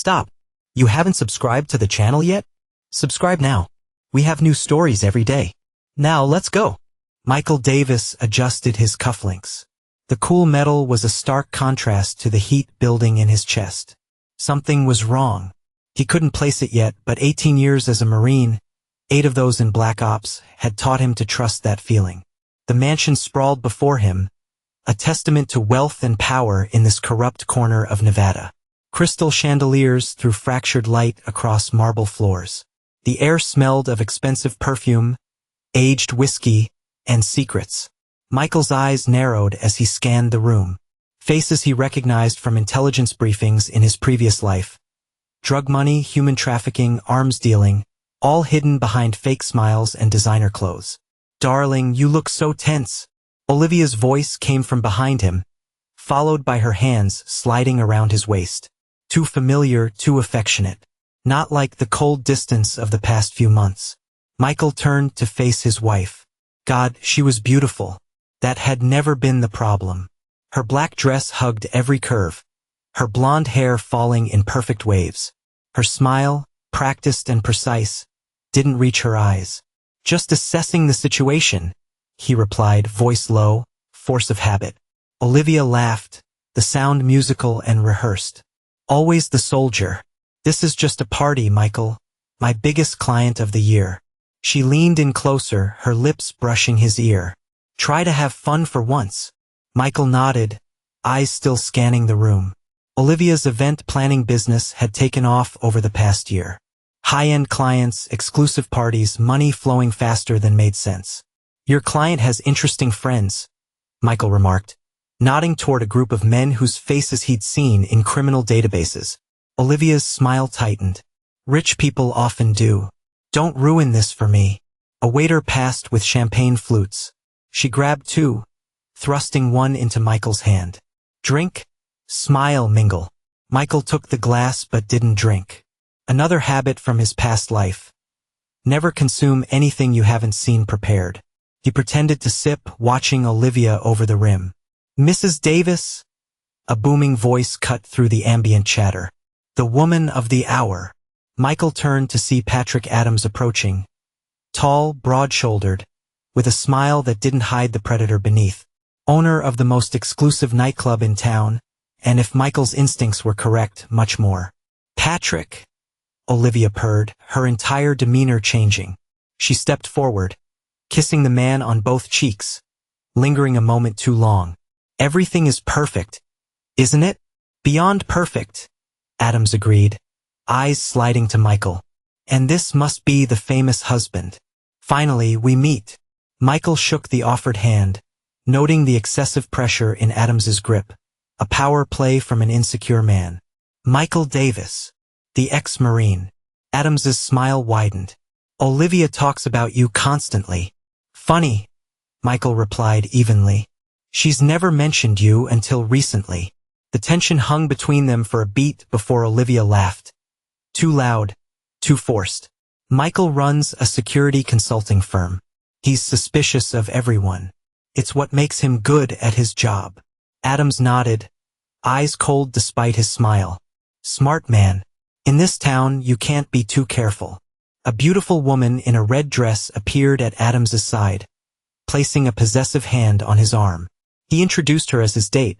Stop. You haven't subscribed to the channel yet? Subscribe now. We have new stories every day. Now let's go. Michael Davis adjusted his cufflinks. The cool metal was a stark contrast to the heat building in his chest. Something was wrong. He couldn't place it yet, but 18 years as a Marine, 8 of those in Black Ops, had taught him to trust that feeling. The mansion sprawled before him, a testament to wealth and power in this corrupt corner of Nevada. Crystal chandeliers threw fractured light across marble floors. The air smelled of expensive perfume, aged whiskey, and secrets. Michael's eyes narrowed as he scanned the room. Faces he recognized from intelligence briefings in his previous life. Drug money, human trafficking, arms dealing, all hidden behind fake smiles and designer clothes. "Darling, you look so tense." Olivia's voice came from behind him, followed by her hands sliding around his waist. Too familiar, too affectionate. Not like the cold distance of the past few months. Michael turned to face his wife. God, she was beautiful. That had never been the problem. Her black dress hugged every curve, her blonde hair falling in perfect waves. Her smile, practiced and precise, didn't reach her eyes. "Just assessing the situation," he replied, voice low, force of habit. Olivia laughed, the sound musical and rehearsed. "Always the soldier. This is just a party, Michael. My biggest client of the year." She leaned in closer, her lips brushing his ear. "Try to have fun for once." Michael nodded, eyes still scanning the room. Olivia's event planning business had taken off over the past year. High-end clients, exclusive parties, money flowing faster than made sense. "Your client has interesting friends," Michael remarked, nodding toward a group of men whose faces he'd seen in criminal databases. Olivia's smile tightened. "Rich people often do. Don't ruin this for me." A waiter passed with champagne flutes. She grabbed 2, thrusting one into Michael's hand. "Drink? Smile, mingle." Michael took the glass but didn't drink. Another habit from his past life. Never consume anything you haven't seen prepared. He pretended to sip, watching Olivia over the rim. "Mrs. Davis?" A booming voice cut through the ambient chatter. "The woman of the hour." Michael turned to see Patrick Adams approaching. Tall, broad-shouldered, with a smile that didn't hide the predator beneath. Owner of the most exclusive nightclub in town, and if Michael's instincts were correct, much more. "Patrick," Olivia purred, her entire demeanor changing. She stepped forward, kissing the man on both cheeks, lingering a moment too long. "Everything is perfect, isn't it?" "Beyond perfect," Adams agreed, eyes sliding to Michael. "And this must be the famous husband. Finally, we meet." Michael shook the offered hand, noting the excessive pressure in Adams's grip, a power play from an insecure man. "Michael Davis, the ex-Marine." Adams's smile widened. "Olivia talks about you constantly." "Funny," Michael replied evenly. "She's never mentioned you until recently." The tension hung between them for a beat before Olivia laughed. Too loud, too forced. "Michael runs a security consulting firm. He's suspicious of everyone. It's what makes him good at his job." Adams nodded, eyes cold despite his smile. "Smart man. In this town, you can't be too careful." A beautiful woman in a red dress appeared at Adams's side, placing a possessive hand on his arm. He introduced her as his date,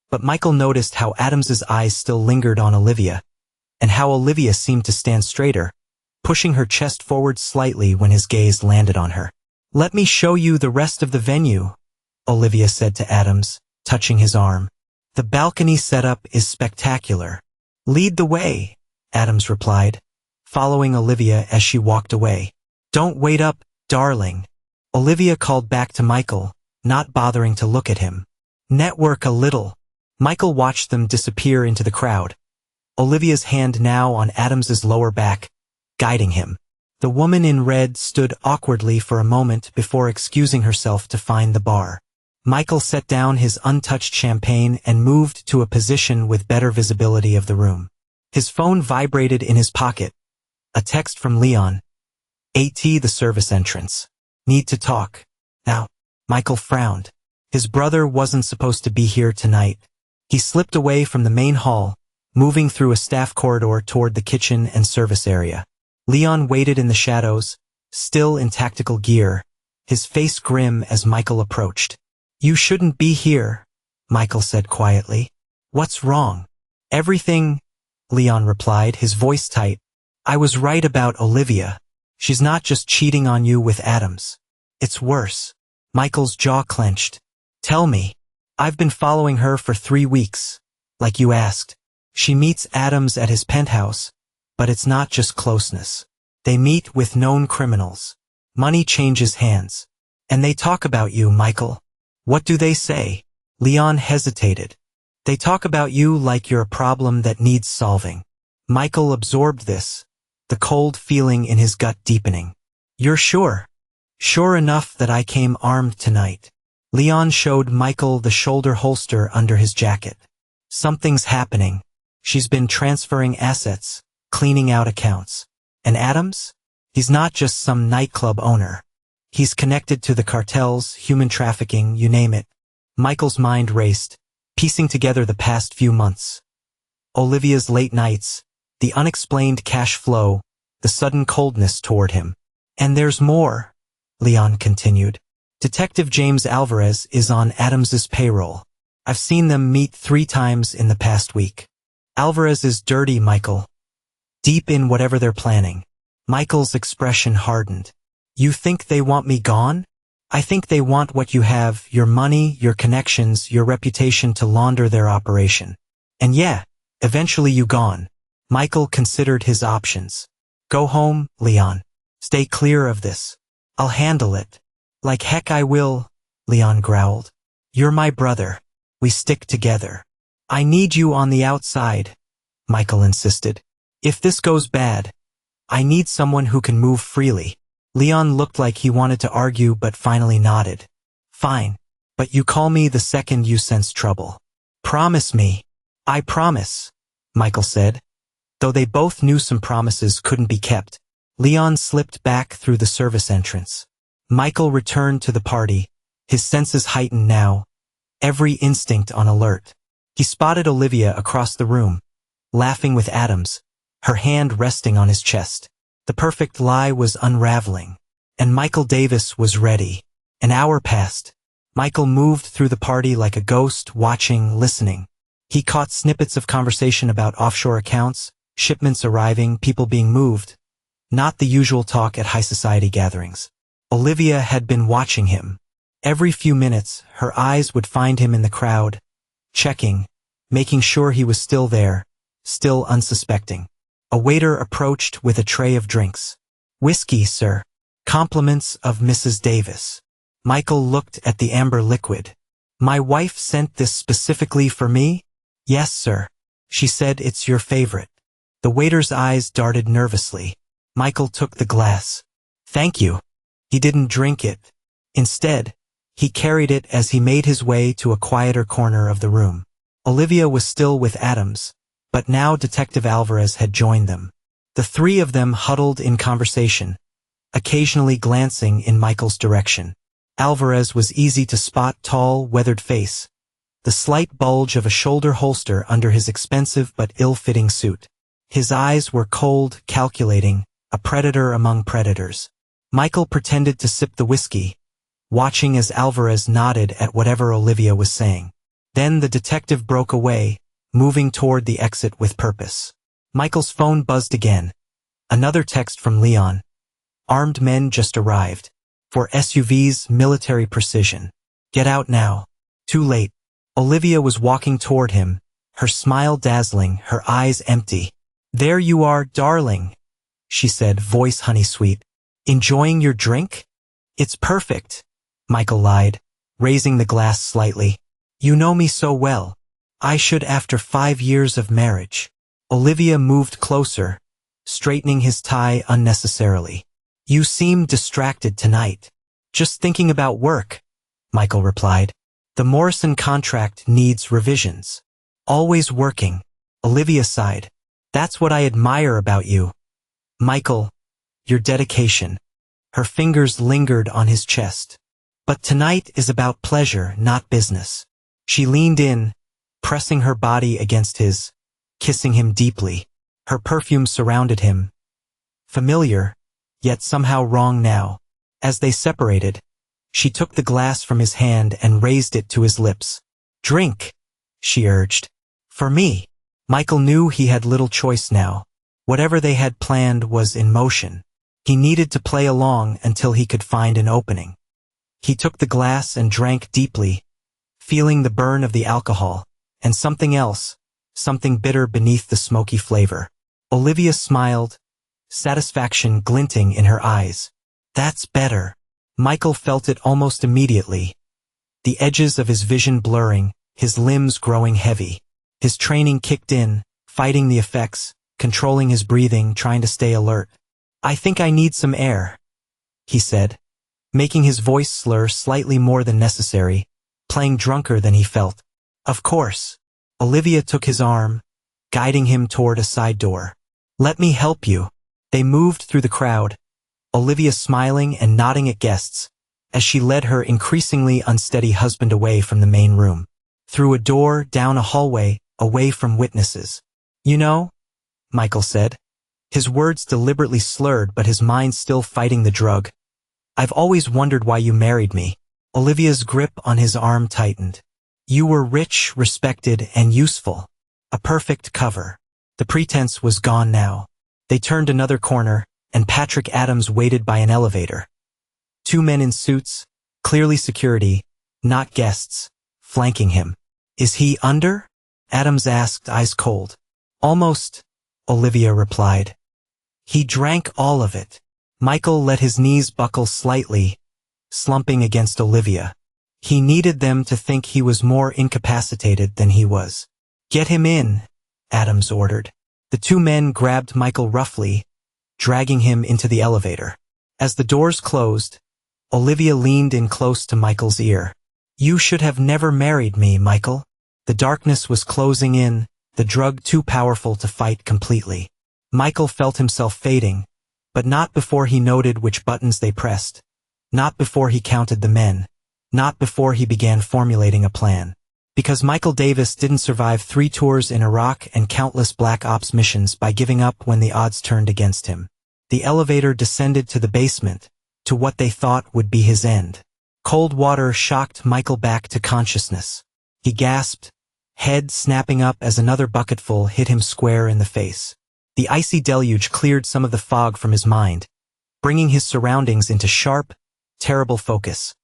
but Michael noticed how Adams's eyes still lingered on Olivia, and how Olivia seemed to stand straighter, pushing her chest forward slightly when his gaze landed on her. "Let me show you the rest of the venue," Olivia said to Adams, touching his arm. "The balcony setup is spectacular." "Lead the way," Adams replied, following Olivia as she walked away. "Don't wait up, darling," Olivia called back to Michael, not bothering to look at him. "Network a little." Michael watched them disappear into the crowd, Olivia's hand now on Adams's lower back, guiding him. The woman in red stood awkwardly for a moment before excusing herself to find the bar. Michael set down his untouched champagne and moved to a position with better visibility of the room. His phone vibrated in his pocket. A text from Leon. "AT the service entrance. Need to talk." Now, Michael frowned. His brother wasn't supposed to be here tonight. He slipped away from the main hall, moving through a staff corridor toward the kitchen and service area. Leon waited in the shadows, still in tactical gear, his face grim as Michael approached. "You shouldn't be here," Michael said quietly. "What's wrong?" "Everything," Leon replied, his voice tight. "I was right about Olivia. She's not just cheating on you with Adams. It's worse." Michael's jaw clenched. "Tell me." "I've been following her for 3 weeks, like you asked. She meets Adams at his penthouse, but it's not just closeness. They meet with known criminals. Money changes hands. And they talk about you, Michael." "What do they say?" Leon hesitated. "They talk about you like you're a problem that needs solving." Michael absorbed this, the cold feeling in his gut deepening. "You're sure?" "Sure enough that I came armed tonight." Leon showed Michael the shoulder holster under his jacket. "Something's happening. She's been transferring assets, cleaning out accounts. And Adams? He's not just some nightclub owner. He's connected to the cartels, human trafficking, you name it." Michael's mind raced, piecing together the past few months. Olivia's late nights, the unexplained cash flow, the sudden coldness toward him. "And there's more," Leon continued. "Detective James Alvarez is on Adams's payroll. I've seen them meet 3 times in the past week. Alvarez is dirty, Michael. Deep in whatever they're planning." Michael's expression hardened. "You think they want me gone?" "I think they want what you have, your money, your connections, your reputation to launder their operation. And yeah, eventually you gone." Michael considered his options. "Go home, Leon. Stay clear of this. I'll handle it." "Like heck I will," Leon growled. "You're my brother. We stick together." "I need you on the outside," Michael insisted. "If this goes bad, I need someone who can move freely." Leon looked like he wanted to argue but finally nodded. "Fine, but you call me the second you sense trouble." "Promise me." "I promise," Michael said, though they both knew some promises couldn't be kept. Leon slipped back through the service entrance. Michael returned to the party, his senses heightened now, every instinct on alert. He spotted Olivia across the room, laughing with Adams, her hand resting on his chest. The perfect lie was unraveling, and Michael Davis was ready. An hour passed. Michael moved through the party like a ghost, watching, listening. He caught snippets of conversation about offshore accounts, shipments arriving, people being moved. Not the usual talk at high society gatherings. Olivia had been watching him. Every few minutes, her eyes would find him in the crowd, checking, making sure he was still there, still unsuspecting. A waiter approached with a tray of drinks. "Whiskey, sir." "Compliments of Mrs. Davis." Michael looked at the amber liquid. "My wife sent this specifically for me?" "Yes, sir. She said it's your favorite." The waiter's eyes darted nervously. Michael took the glass. "Thank you." He didn't drink it. Instead, he carried it as he made his way to a quieter corner of the room. Olivia was still with Adams, but now Detective Alvarez had joined them. The 3 of them huddled in conversation, occasionally glancing in Michael's direction. Alvarez was easy to spot, tall, weathered face, the slight bulge of a shoulder holster under his expensive but ill-fitting suit. His eyes were cold, calculating, a predator among predators. Michael pretended to sip the whiskey, watching as Alvarez nodded at whatever Olivia was saying. Then the detective broke away, moving toward the exit with purpose. Michael's phone buzzed again. Another text from Leon. "Armed men just arrived. For SUVs, military precision. Get out now." Too late. Olivia was walking toward him, her smile dazzling, her eyes empty. "There you are, darling," she said, voice honey-sweet. "Enjoying your drink?" "It's perfect," Michael lied, raising the glass slightly. "You know me so well. I should after 5 years of marriage." Olivia moved closer, straightening his tie unnecessarily. "You seem distracted tonight." "Just thinking about work," Michael replied. "The Morrison contract needs revisions." "Always working," Olivia sighed. "That's what I admire about you, Michael, your dedication." Her fingers lingered on his chest. "But tonight is about pleasure, not business." She leaned in, pressing her body against his, kissing him deeply. Her perfume surrounded him. Familiar, yet somehow wrong now. As they separated, she took the glass from his hand and raised it to his lips. "Drink," she urged. "For me." Michael knew he had little choice now. Whatever they had planned was in motion. He needed to play along until he could find an opening. He took the glass and drank deeply, feeling the burn of the alcohol, and something else, something bitter beneath the smoky flavor. Olivia smiled, satisfaction glinting in her eyes. "That's better." Michael felt it almost immediately. The edges of his vision blurring, his limbs growing heavy. His training kicked in, fighting the effects, controlling his breathing, trying to stay alert. "I think I need some air," he said, making his voice slur slightly more than necessary, playing drunker than he felt. "Of course." Olivia took his arm, guiding him toward a side door. "Let me help you." They moved through the crowd, Olivia smiling and nodding at guests, as she led her increasingly unsteady husband away from the main room. Through a door, down a hallway, away from witnesses. "You know," Michael said, his words deliberately slurred but his mind still fighting the drug, "I've always wondered why you married me." Olivia's grip on his arm tightened. "You were rich, respected, and useful. A perfect cover." The pretense was gone now. They turned another corner, and Patrick Adams waited by an elevator. Two men in suits, clearly security, not guests, flanking him. "Is he under?" Adams asked, eyes cold. "Almost," Olivia replied. "He drank all of it." Michael let his knees buckle slightly, slumping against Olivia. He needed them to think he was more incapacitated than he was. "Get him in," Adams ordered. The two men grabbed Michael roughly, dragging him into the elevator. As the doors closed, Olivia leaned in close to Michael's ear. "You should have never married me, Michael." The darkness was closing in, the drug too powerful to fight completely. Michael felt himself fading, but not before he noted which buttons they pressed, not before he counted the men, not before he began formulating a plan. Because Michael Davis didn't survive 3 tours in Iraq and countless Black Ops missions by giving up when the odds turned against him. The elevator descended to the basement, to what they thought would be his end. Cold water shocked Michael back to consciousness. He gasped, head snapping up as another bucketful hit him square in the face. The icy deluge cleared some of the fog from his mind, bringing his surroundings into sharp, terrible focus.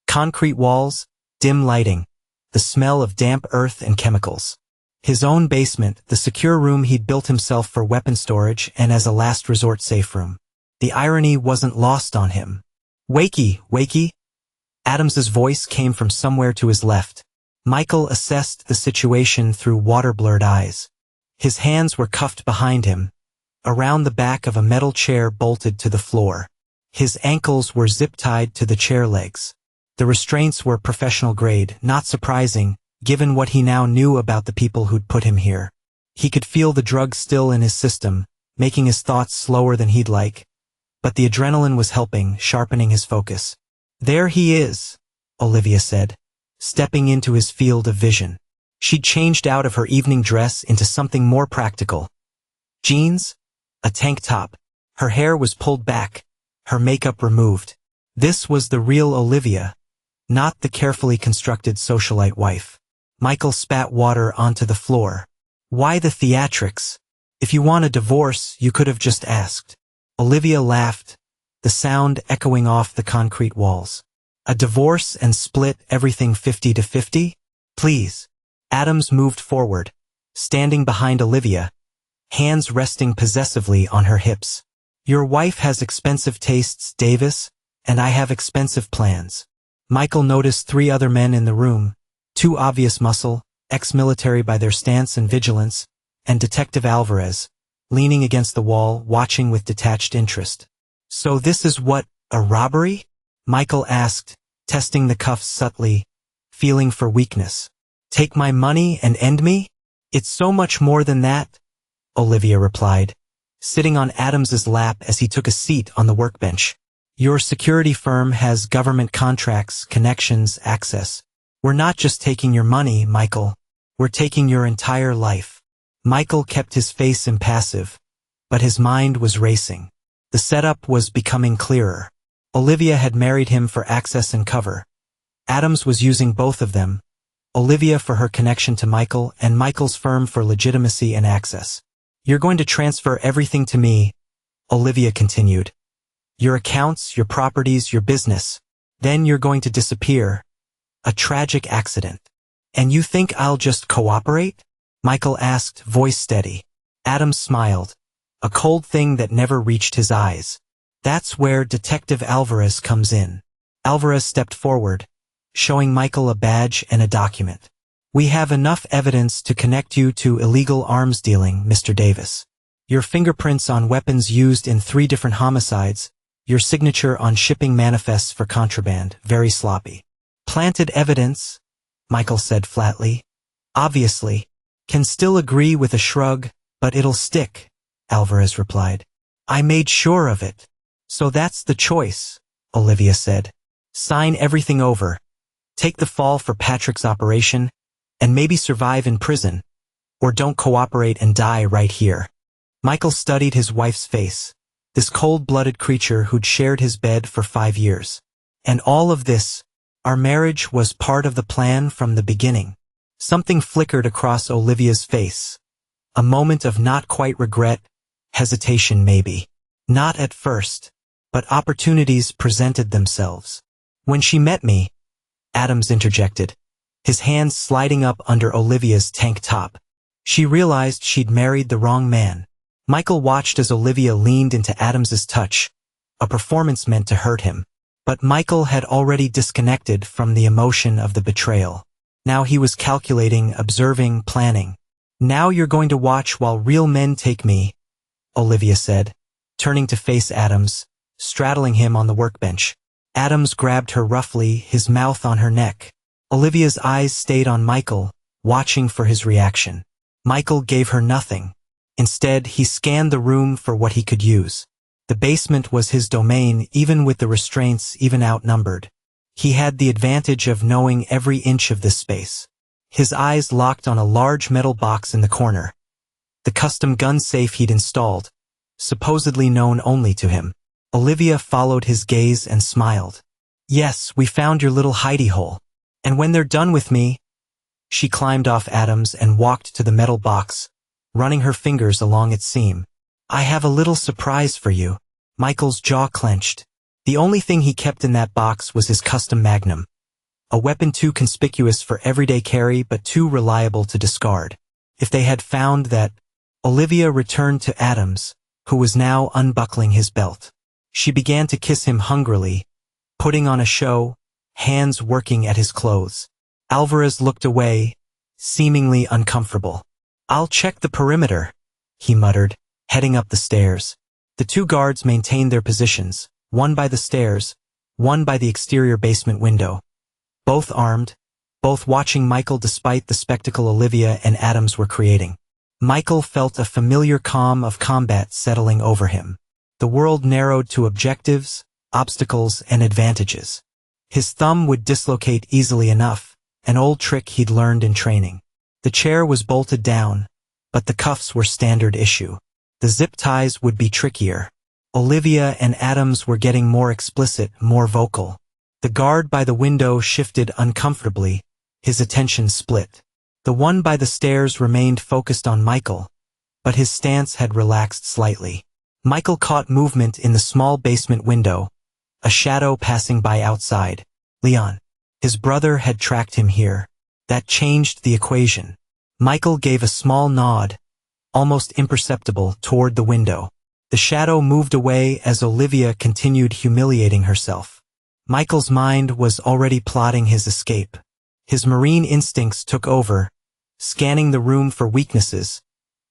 Concrete walls, dim lighting, the smell of damp earth and chemicals. His own basement, the secure room he'd built himself for weapon storage and as a last resort safe room. The irony wasn't lost on him. "Wakey, wakey!" Adams's voice came from somewhere to his left. Michael assessed the situation through water-blurred eyes. His hands were cuffed behind him, around the back of a metal chair bolted to the floor. His ankles were zip-tied to the chair legs. The restraints were professional grade, not surprising, given what he now knew about the people who'd put him here. He could feel the drug still in his system, making his thoughts slower than he'd like, but the adrenaline was helping, sharpening his focus. "There he is," Olivia said, stepping into his field of vision. She'd changed out of her evening dress into something more practical. Jeans, a tank top. Her hair was pulled back, her makeup removed. This was the real Olivia, not the carefully constructed socialite wife. Michael spat water onto the floor. "Why the theatrics? If you want a divorce, you could have just asked." Olivia laughed, the sound echoing off the concrete walls. "A divorce and split everything 50-50? Please." Adams moved forward, standing behind Olivia, hands resting possessively on her hips. "Your wife has expensive tastes, Davis, and I have expensive plans." Michael noticed 3 other men in the room, 2 obvious muscle, ex-military by their stance and vigilance, and Detective Alvarez, leaning against the wall, watching with detached interest. "So this is what, a robbery?" Michael asked, testing the cuffs subtly, feeling for weakness. "Take my money and end me?" "It's so much more than that," Olivia replied, sitting on Adams's lap as he took a seat on the workbench. "Your security firm has government contracts, connections, access. We're not just taking your money, Michael. We're taking your entire life." Michael kept his face impassive, but his mind was racing. The setup was becoming clearer. Olivia had married him for access and cover. Adams was using both of them, Olivia for her connection to Michael and Michael's firm for legitimacy and access. "You're going to transfer everything to me," Olivia continued. "Your accounts, your properties, your business. Then you're going to disappear. A tragic accident. And you think I'll just cooperate?" Michael asked, voice steady. Adams smiled, a cold thing that never reached his eyes. "That's where Detective Alvarez comes in." Alvarez stepped forward, showing Michael a badge and a document. "We have enough evidence to connect you to illegal arms dealing, Mr. Davis. Your fingerprints on weapons used in 3 different homicides, your signature on shipping manifests for contraband, very sloppy." "Planted evidence," Michael said flatly. "Obviously. Can still agree with a shrug, but it'll stick," Alvarez replied. "I made sure of it." "So that's the choice," Olivia said. "Sign everything over. Take the fall for Patrick's operation, and maybe survive in prison, or don't cooperate and die right here." Michael studied his wife's face, this cold-blooded creature who'd shared his bed for 5 years. "And all of this, our marriage was part of the plan from the beginning." Something flickered across Olivia's face. A moment of not quite regret, hesitation maybe. "Not at first, but opportunities presented themselves. When she met me," Adams interjected, his hands sliding up under Olivia's tank top. "She realized she'd married the wrong man." Michael watched as Olivia leaned into Adams's touch, a performance meant to hurt him. But Michael had already disconnected from the emotion of the betrayal. Now he was calculating, observing, planning. "Now you're going to watch while real men take me," Olivia said, turning to face Adams, straddling him on the workbench. Adams grabbed her roughly, his mouth on her neck. Olivia's eyes stayed on Michael, watching for his reaction. Michael gave her nothing. Instead, he scanned the room for what he could use. The basement was his domain, even with the restraints even outnumbered. He had the advantage of knowing every inch of this space. His eyes locked on a large metal box in the corner. The custom gun safe he'd installed, supposedly known only to him. Olivia followed his gaze and smiled. "Yes, we found your little hidey hole. And when they're done with me..." She climbed off Adams and walked to the metal box, running her fingers along its seam. "I have a little surprise for you." Michael's jaw clenched. The only thing he kept in that box was his custom Magnum. A weapon too conspicuous for everyday carry but too reliable to discard. If they had found that... Olivia returned to Adams, who was now unbuckling his belt. She began to kiss him hungrily, putting on a show, hands working at his clothes. Alvarez looked away, seemingly uncomfortable. "I'll check the perimeter," he muttered, heading up the stairs. The 2 guards maintained their positions, one by the stairs, one by the exterior basement window. Both armed, both watching Michael despite the spectacle Olivia and Adams were creating. Michael felt a familiar calm of combat settling over him. The world narrowed to objectives, obstacles, and advantages. His thumb would dislocate easily enough, an old trick he'd learned in training. The chair was bolted down, but the cuffs were standard issue. The zip ties would be trickier. Olivia and Adams were getting more explicit, more vocal. The guard by the window shifted uncomfortably, his attention split. The one by the stairs remained focused on Michael, but his stance had relaxed slightly. Michael caught movement in the small basement window, a shadow passing by outside. Leon. His brother had tracked him here. That changed the equation. Michael gave a small nod, almost imperceptible, toward the window. The shadow moved away as Olivia continued humiliating herself. Michael's mind was already plotting his escape. His marine instincts took over, scanning the room for weaknesses,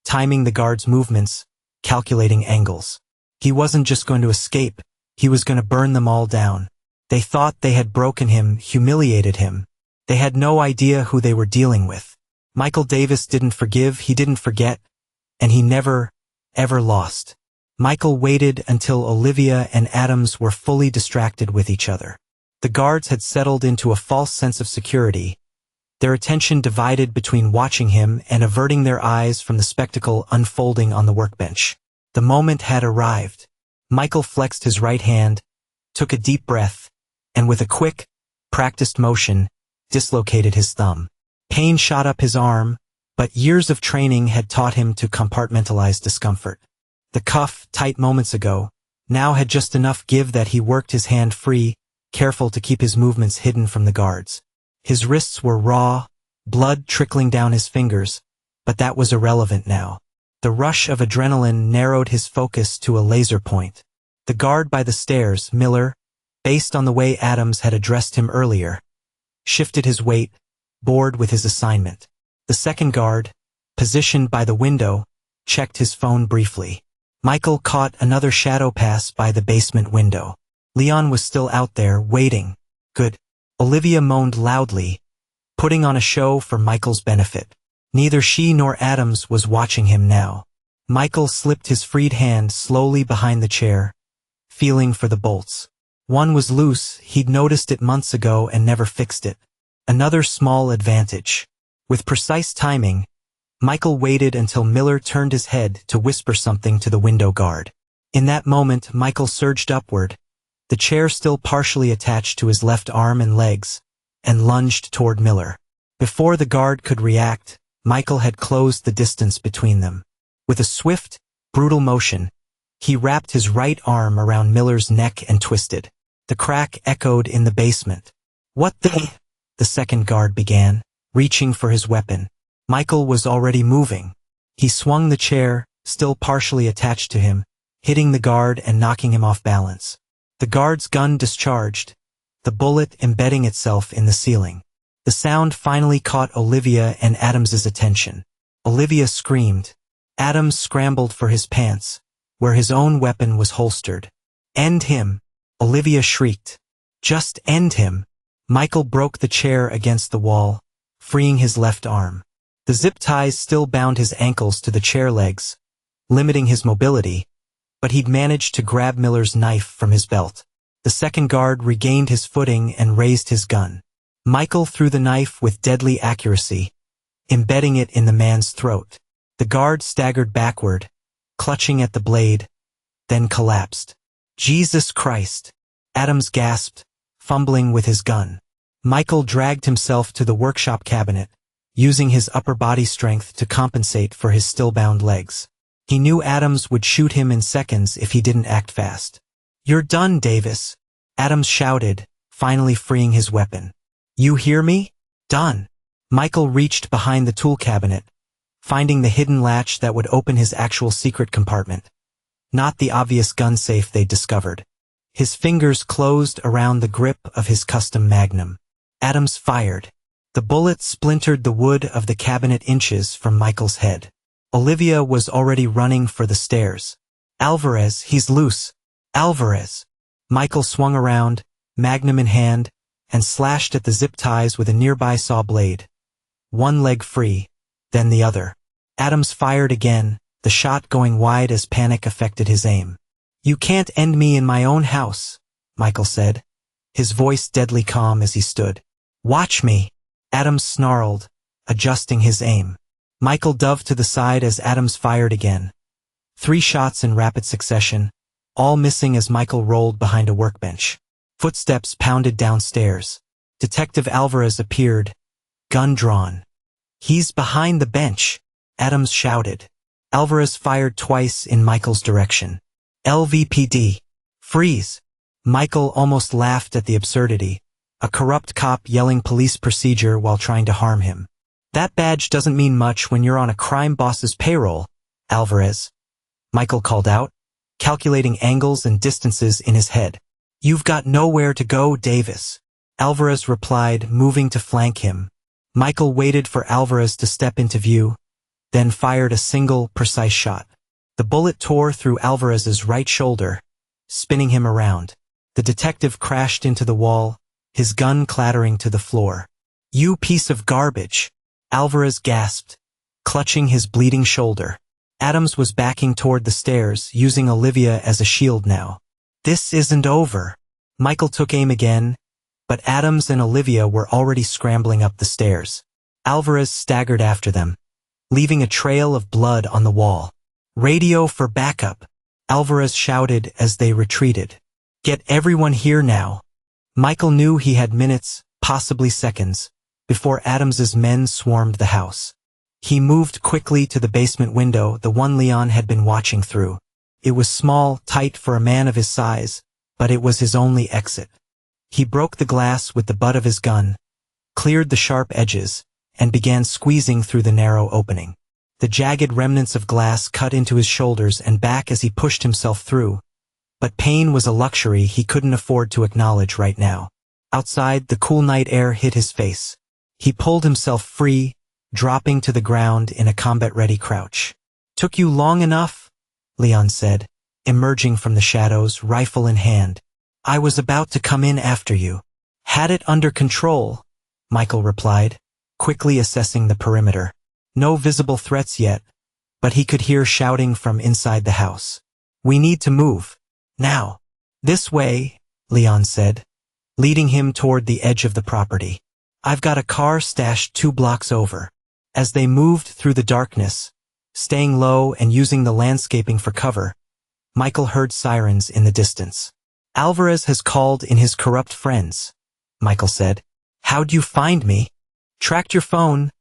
timing the guards' movements, calculating angles. He wasn't just going to escape, he was going to burn them all down. They thought they had broken him, humiliated him. They had no idea who they were dealing with. Michael Davis didn't forgive, he didn't forget, and he never, ever lost. Michael waited until Olivia and Adams were fully distracted with each other. The guards had settled into a false sense of security, their attention divided between watching him and averting their eyes from the spectacle unfolding on the workbench. The moment had arrived. Michael flexed his right hand, took a deep breath, and with a quick, practiced motion, dislocated his thumb. Pain shot up his arm, but years of training had taught him to compartmentalize discomfort. The cuff, tight moments ago, now had just enough give that he worked his hand free, careful to keep his movements hidden from the guards. His wrists were raw, blood trickling down his fingers, but that was irrelevant now. The rush of adrenaline narrowed his focus to a laser point. The guard by the stairs, Miller, based on the way Adams had addressed him earlier, shifted his weight, bored with his assignment. The second guard, positioned by the window, checked his phone briefly. Michael caught another shadow pass by the basement window. Leon was still out there, waiting. Good. Olivia moaned loudly, putting on a show for Michael's benefit. Neither she nor Adams was watching him now. Michael slipped his freed hand slowly behind the chair, feeling for the bolts. One was loose, he'd noticed it months ago and never fixed it. Another small advantage. With precise timing, Michael waited until Miller turned his head to whisper something to the window guard. In that moment, Michael surged upward, the chair still partially attached to his left arm and legs, and lunged toward Miller. Before the guard could react, Michael had closed the distance between them. With a swift, brutal motion, he wrapped his right arm around Miller's neck and twisted. The crack echoed in the basement. "What the?" the second guard began, reaching for his weapon. Michael was already moving. He swung the chair, still partially attached to him, hitting the guard and knocking him off balance. The guard's gun discharged, the bullet embedding itself in the ceiling. The sound finally caught Olivia and Adams's attention. Olivia screamed. Adams scrambled for his pants, where his own weapon was holstered. "End him!" Olivia shrieked. "Just end him!" Michael broke the chair against the wall, freeing his left arm. The zip ties still bound his ankles to the chair legs, limiting his mobility, but he'd managed to grab Miller's knife from his belt. The second guard regained his footing and raised his gun. Michael threw the knife with deadly accuracy, embedding it in the man's throat. The guard staggered backward, clutching at the blade, then collapsed. "Jesus Christ!" Adams gasped, fumbling with his gun. Michael dragged himself to the workshop cabinet, using his upper body strength to compensate for his still-bound legs. He knew Adams would shoot him in seconds if he didn't act fast. "You're done, Davis," Adams shouted, finally freeing his weapon. "You hear me? Done." Michael reached behind the tool cabinet, finding the hidden latch that would open his actual secret compartment, not the obvious gun safe they'd discovered. His fingers closed around the grip of his custom Magnum. Adams fired. The bullet splintered the wood of the cabinet inches from Michael's head. Olivia was already running for the stairs. "Alvarez, he's loose. Alvarez." Michael swung around, Magnum in hand, and slashed at the zip ties with a nearby saw blade. One leg free, then the other. Adams fired again, the shot going wide as panic affected his aim. "You can't end me in my own house," Michael said, his voice deadly calm as he stood. "Watch me." Adams snarled, adjusting his aim. Michael dove to the side as Adams fired again. 3 shots in rapid succession, all missing as Michael rolled behind a workbench. Footsteps pounded downstairs. Detective Alvarez appeared, gun drawn. "He's behind the bench," Adams shouted. Alvarez fired twice in Michael's direction. "LVPD. Freeze." Michael almost laughed at the absurdity. A corrupt cop yelling police procedure while trying to harm him. "That badge doesn't mean much when you're on a crime boss's payroll, Alvarez," Michael called out, calculating angles and distances in his head. "You've got nowhere to go, Davis," Alvarez replied, moving to flank him. Michael waited for Alvarez to step into view, then fired a single, precise shot. The bullet tore through Alvarez's right shoulder, spinning him around. The detective crashed into the wall, his gun clattering to the floor. "You piece of garbage," Alvarez gasped, clutching his bleeding shoulder. Adams was backing toward the stairs, using Olivia as a shield now. "This isn't over." Michael took aim again, but Adams and Olivia were already scrambling up the stairs. Alvarez staggered after them, leaving a trail of blood on the wall. "Radio for backup," Alvarez shouted as they retreated. "Get everyone here now." Michael knew he had minutes, possibly seconds, before Adams's men swarmed the house. He moved quickly to the basement window, the one Leon had been watching through. It was small, tight for a man of his size, but it was his only exit. He broke the glass with the butt of his gun, cleared the sharp edges, and began squeezing through the narrow opening. The jagged remnants of glass cut into his shoulders and back as he pushed himself through, but pain was a luxury he couldn't afford to acknowledge right now. Outside, the cool night air hit his face. He pulled himself free, dropping to the ground in a combat-ready crouch. "Took you long enough?" Leon said, emerging from the shadows, rifle in hand. "I was about to come in after you." "Had it under control," Michael replied, quickly assessing the perimeter. No visible threats yet, but he could hear shouting from inside the house. "We need to move. Now." "This way," Leon said, leading him toward the edge of the property. "I've got a car stashed 2 blocks over." As they moved through the darkness, staying low and using the landscaping for cover, Michael heard sirens in the distance. "Alvarez has called in his corrupt friends," Michael said. "How'd you find me?" "Tracked your phone,"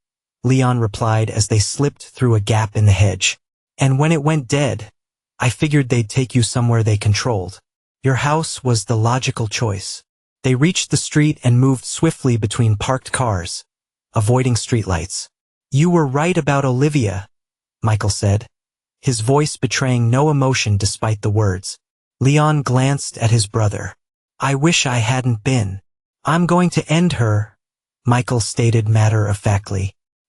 Leon replied as they slipped through a gap in the hedge. "And when it went dead, I figured they'd take you somewhere they controlled. Your house was the logical choice." They reached the street and moved swiftly between parked cars, avoiding streetlights. "You were right about Olivia," Michael said, his voice betraying no emotion despite the words. Leon glanced at his brother. "I wish I hadn't been. I'm going to end her," Michael stated matter-of-factly.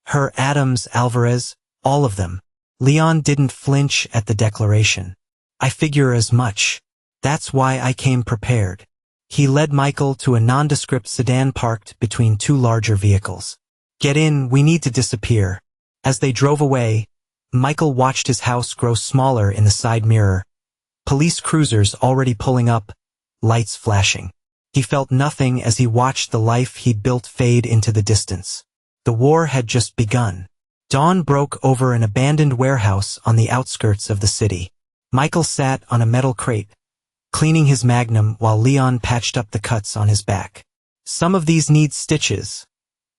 "Her, Adams, Alvarez, all of them." Leon didn't flinch at the declaration. "I figure as much. That's why I came prepared." He led Michael to a nondescript sedan parked between 2 larger vehicles. "Get in, we need to disappear." As they drove away, Michael watched his house grow smaller in the side mirror, police cruisers already pulling up, lights flashing. He felt nothing as he watched the life he'd built fade into the distance. The war had just begun. Dawn broke over an abandoned warehouse on the outskirts of the city. Michael sat on a metal crate, cleaning his magnum while Leon patched up the cuts on his back. "Some of these need stitches,"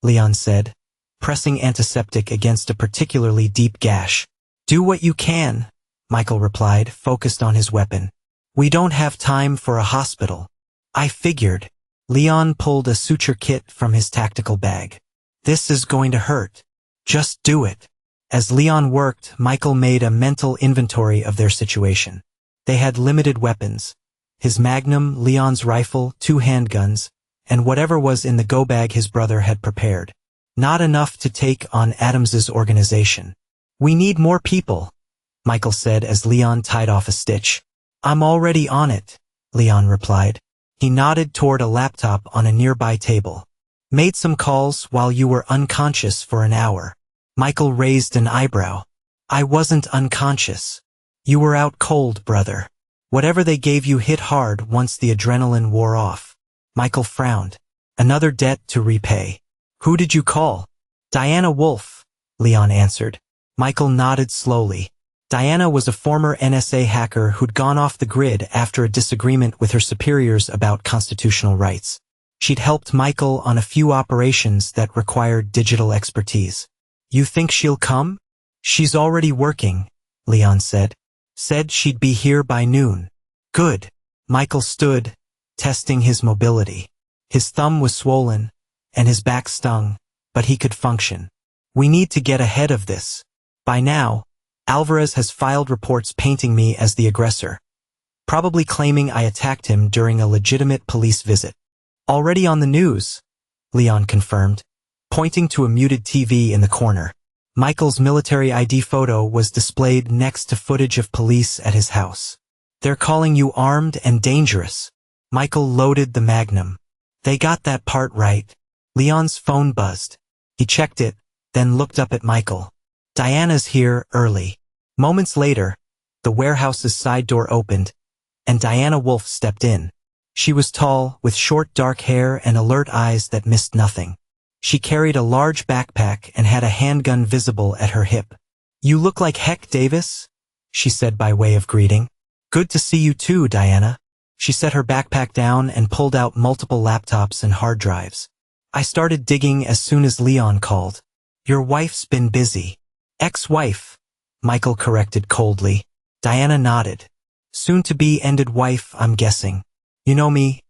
Leon said, pressing antiseptic against a particularly deep gash. "Do what you can," Michael replied, focused on his weapon. "We don't have time for a hospital." "I figured." Leon pulled a suture kit from his tactical bag. "This is going to hurt. Just do it." As Leon worked, Michael made a mental inventory of their situation. They had limited weapons. His magnum, Leon's rifle, 2 handguns, and whatever was in the go bag his brother had prepared. Not enough to take on Adams's organization. "We need more people," Michael said as Leon tied off a stitch. "I'm already on it," Leon replied. He nodded toward a laptop on a nearby table. "Made some calls while you were unconscious for an hour." Michael raised an eyebrow. "I wasn't unconscious. You were out cold, brother. Whatever they gave you hit hard once the adrenaline wore off." Michael frowned. "Another debt to repay." "Who did you call?" "Diana Wolf," Leon answered. Michael nodded slowly. Diana was a former NSA hacker who'd gone off the grid after a disagreement with her superiors about constitutional rights. She'd helped Michael on a few operations that required digital expertise. "You think she'll come?" "She's already working," Leon said. "Said she'd be here by noon." "Good." Michael stood, testing his mobility. His thumb was swollen, and his back stung, but he could function. "We need to get ahead of this. By now, Alvarez has filed reports painting me as the aggressor, probably claiming I attacked him during a legitimate police visit." "Already on the news," Leon confirmed, pointing to a muted TV in the corner. Michael's military ID photo was displayed next to footage of police at his house. "They're calling you armed and dangerous." Michael loaded the magnum. "They got that part right." Leon's phone buzzed. He checked it, then looked up at Michael. "Diana's here early." Moments later, the warehouse's side door opened, and Diana Wolf stepped in. She was tall, with short dark hair and alert eyes that missed nothing. She carried a large backpack and had a handgun visible at her hip. "You look like heck, Davis," she said by way of greeting. "Good to see you too, Diana." She set her backpack down and pulled out multiple laptops and hard drives. "I started digging as soon as Leon called." "Your wife's been busy." "Ex-wife," Michael corrected coldly. Diana nodded. "Soon-to-be ended wife, I'm guessing. You know me,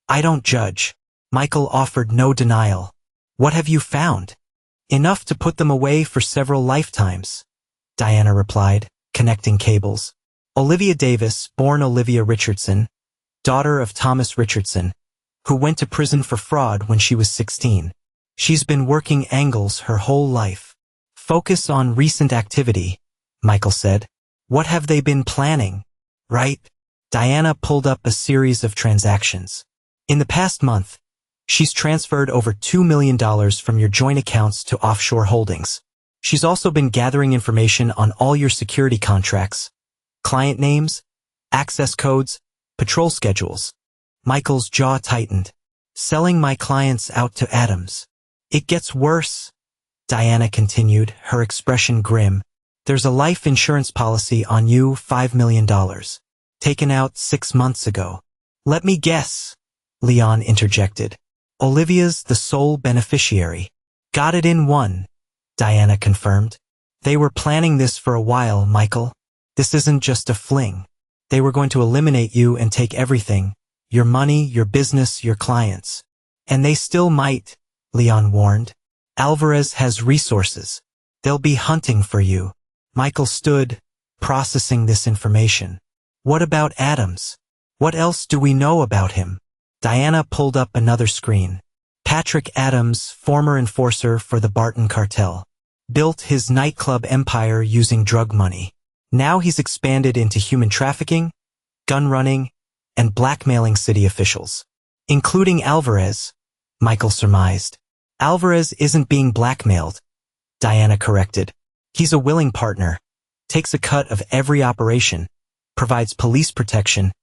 I don't judge." Michael offered no denial. "What have you found?" "Enough to put them away for several lifetimes," Diana replied, connecting cables. Olivia Davis, born Olivia Richardson, daughter of Thomas Richardson, who went to prison for fraud when she was 16. She's been working angles her whole life. "Focus on recent activity," Michael said. "What have they been planning?" "Right." Diana pulled up a series of transactions. "In the past month, she's transferred over $2 million from your joint accounts to offshore holdings. She's also been gathering information on all your security contracts, client names, access codes, patrol schedules." Michael's jaw tightened. "Selling my clients out to Adams." "It gets worse," Diana continued, her expression grim. "There's a life insurance policy on you, $5 million. Taken out 6 months ago." "Let me guess," Leon interjected. "Olivia's the sole beneficiary." "Got it in one," Diana confirmed. "They were planning this for a while, Michael. This isn't just a fling. They were going to eliminate you and take everything, your money, your business, your clients. And they still might," Leon warned. "Alvarez has resources. They'll be hunting for you." Michael stood, processing this information. "What about Adams? What else do we know about him?" Diana pulled up another screen. "Patrick Adams, former enforcer for the Barton cartel, built his nightclub empire using drug money. Now he's expanded into human trafficking, gun running, and blackmailing city officials, including Alvarez," Michael surmised. "Alvarez isn't being blackmailed," Diana corrected. "He's a willing partner, takes a cut of every operation, provides police protection,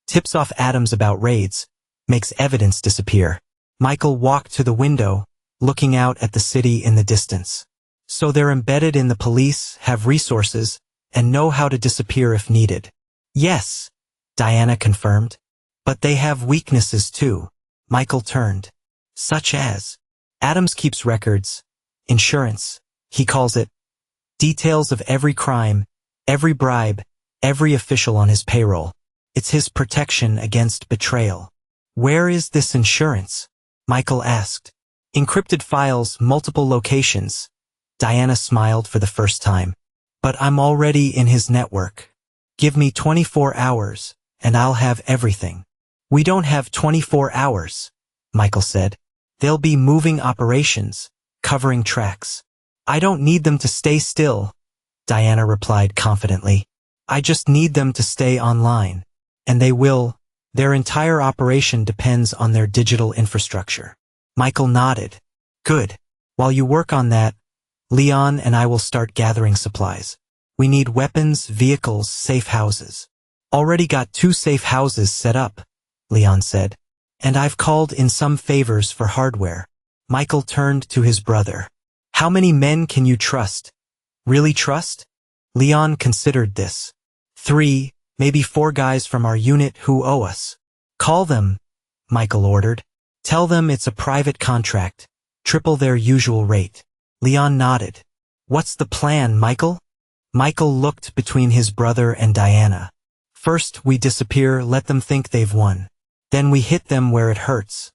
tips off Adams about raids, makes evidence disappear." Michael walked to the window, looking out at the city in the distance. "So they're embedded in the police, have resources, and know how to disappear if needed." "Yes," Diana confirmed. "But they have weaknesses too." Michael turned. "Such as?" "Adams keeps records, insurance, he calls it, details of every crime, every bribe, every official on his payroll. It's his protection against betrayal." "Where is this insurance?" Michael asked. "Encrypted files, multiple locations." Diana smiled for the first time. "But I'm already in his network. Give me 24 hours, and I'll have everything." "We don't have 24 hours, Michael said. "They'll be moving operations, covering tracks." "I don't need them to stay still," Diana replied confidently. "I just need them to stay online. And they will. Their entire operation depends on their digital infrastructure." Michael nodded. "Good. While you work on that, Leon and I will start gathering supplies. We need weapons, vehicles, safe houses." "Already got 2 safe houses set up," Leon said. "And I've called in some favors for hardware." Michael turned to his brother. "How many men can you trust?" "Really trust?" Leon considered this. 3, maybe 4 guys from our unit who owe us." "Call them," Michael ordered. "Tell them it's a private contract, triple their usual rate." Leon nodded. "What's the plan, Michael?" Michael looked between his brother and Diana. "First, we disappear, let them think they've won. Then we hit them where it hurts.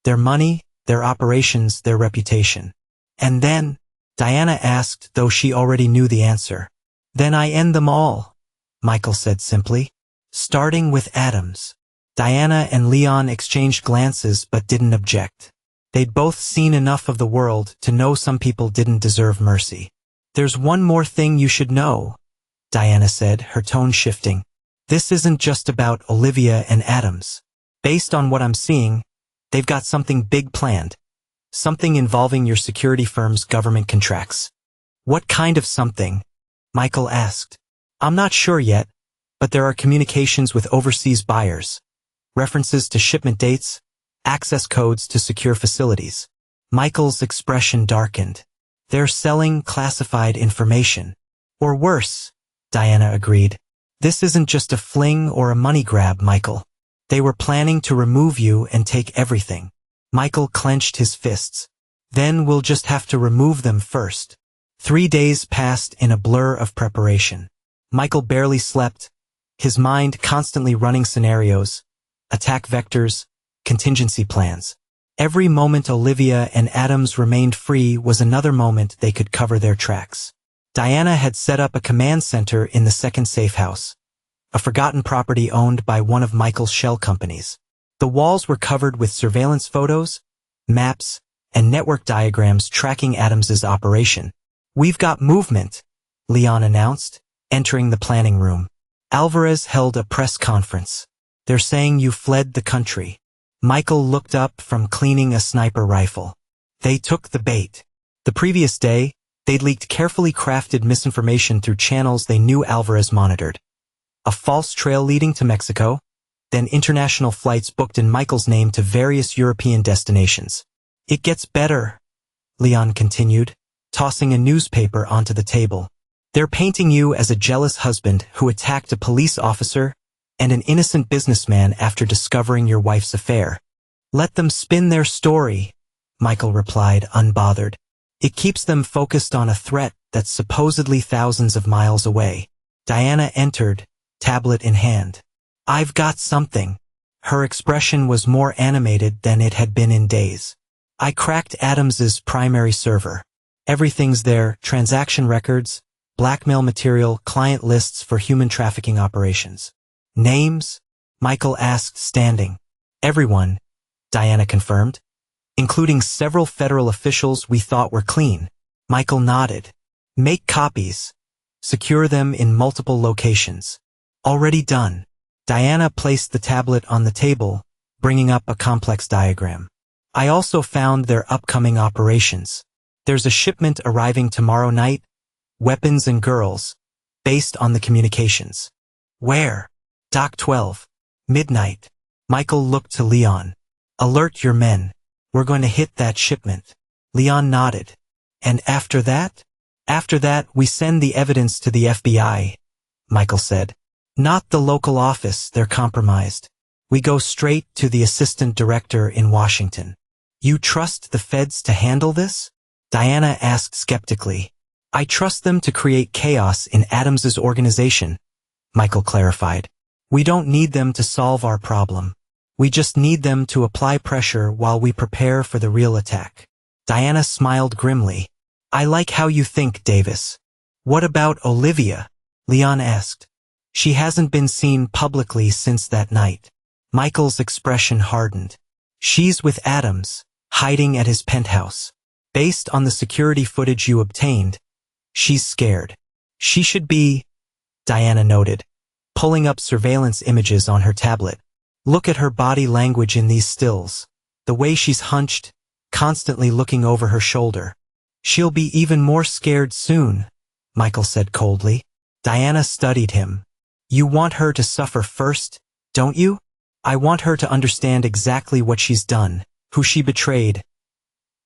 Their money, their operations, their reputation. And then," Diana asked, though she already knew the answer. "Then I end them all," Michael said simply. "Starting with Adams." Diana and Leon exchanged glances but didn't object. They'd both seen enough of the world to know some people didn't deserve mercy. "There's one more thing you should know," Diana said, her tone shifting. "This isn't just about Olivia and Adams. Based on what I'm seeing, they've got something big planned. Something involving your security firm's government contracts." "What kind of something?" Michael asked. "I'm not sure yet, but there are communications with overseas buyers, references to shipment dates, access codes to secure facilities. Michael's expression darkened. They're selling classified information. Or worse, Diana agreed. This isn't just a fling or a money grab, Michael. They were planning to remove you and take everything. Michael clenched his fists. Then we'll just have to remove them first. 3 days passed in a blur of preparation. Michael barely slept, his mind constantly running scenarios, attack vectors, contingency plans. Every moment Olivia and Adams remained free was another moment they could cover their tracks. Diana had set up a command center in the second safe house, a forgotten property owned by one of Michael's shell companies. The walls were covered with surveillance photos, maps, and network diagrams tracking Adams's operation. "We've got movement," Leon announced, entering the planning room. Alvarez held a press conference. "They're saying you fled the country." Michael looked up from cleaning a sniper rifle. They took the bait. The previous day, they'd leaked carefully crafted misinformation through channels they knew Alvarez monitored. A false trail leading to Mexico, then international flights booked in Michael's name to various European destinations. "It gets better," Leon continued, tossing a newspaper onto the table. "They're painting you as a jealous husband who attacked a police officer and an innocent businessman after discovering your wife's affair." "Let them spin their story," Michael replied, unbothered. "It keeps them focused on a threat that's supposedly thousands of miles away." Diana entered, tablet in hand. "I've got something." Her expression was more animated than it had been in days. "I cracked Adams's primary server. Everything's there: transaction records, blackmail material, client lists for human trafficking operations." "Names?" Michael asked, standing. "Everyone," Diana confirmed, "including several federal officials we thought were clean." Michael nodded. "Make copies. Secure them in multiple locations." "Already done." Diana placed the tablet on the table, bringing up a complex diagram. "I also found their upcoming operations. There's a shipment arriving tomorrow night, weapons and girls, based on the communications." "Where?" "Dock 12. Midnight." Michael looked to Leon. "Alert your men. We're going to hit that shipment." Leon nodded. "And after that?" "After that, we send the evidence to the FBI," Michael said. "Not the local office, they're compromised. We go straight to the assistant director in Washington." "You trust the feds to handle this?" Diana asked skeptically. "I trust them to create chaos in Adams's organization," Michael clarified. "We don't need them to solve our problem. We just need them to apply pressure while we prepare for the real attack." Diana smiled grimly. "I like how you think, Davis." "What about Olivia?" Leon asked. "She hasn't been seen publicly since that night." Michael's expression hardened. "She's with Adams, hiding at his penthouse. Based on the security footage you obtained, she's scared." "She should be," Diana noted, pulling up surveillance images on her tablet. "Look at her body language in these stills. The way she's hunched, constantly looking over her shoulder." "She'll be even more scared soon," Michael said coldly. Diana studied him. "You want her to suffer first, don't you?" "I want her to understand exactly what she's done, who she betrayed."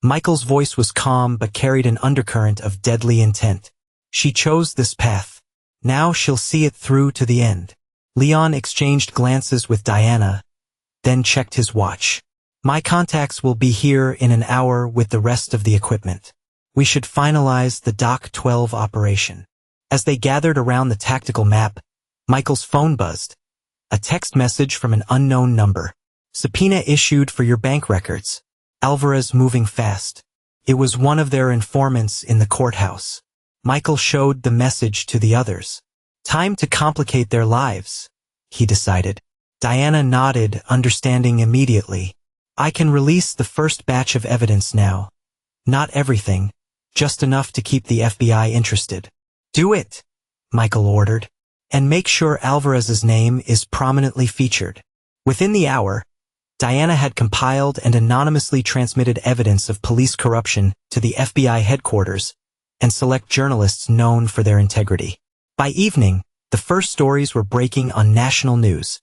Michael's voice was calm but carried an undercurrent of deadly intent. "She chose this path. Now she'll see it through to the end." Leon exchanged glances with Diana, then checked his watch. "My contacts will be here in an hour with the rest of the equipment. We should finalize the Dock 12 operation." As they gathered around the tactical map, Michael's phone buzzed. A text message from an unknown number. "Subpoena issued for your bank records. Alvarez moving fast." It was one of their informants in the courthouse. Michael showed the message to the others. "Time to complicate their lives," he decided. Diana nodded, understanding immediately. "I can release the first batch of evidence now. Not everything, just enough to keep the FBI interested." "Do it," Michael ordered. "And make sure Alvarez's name is prominently featured." Within the hour, Diana had compiled and anonymously transmitted evidence of police corruption to the FBI headquarters and select journalists known for their integrity. By evening, the first stories were breaking on national news.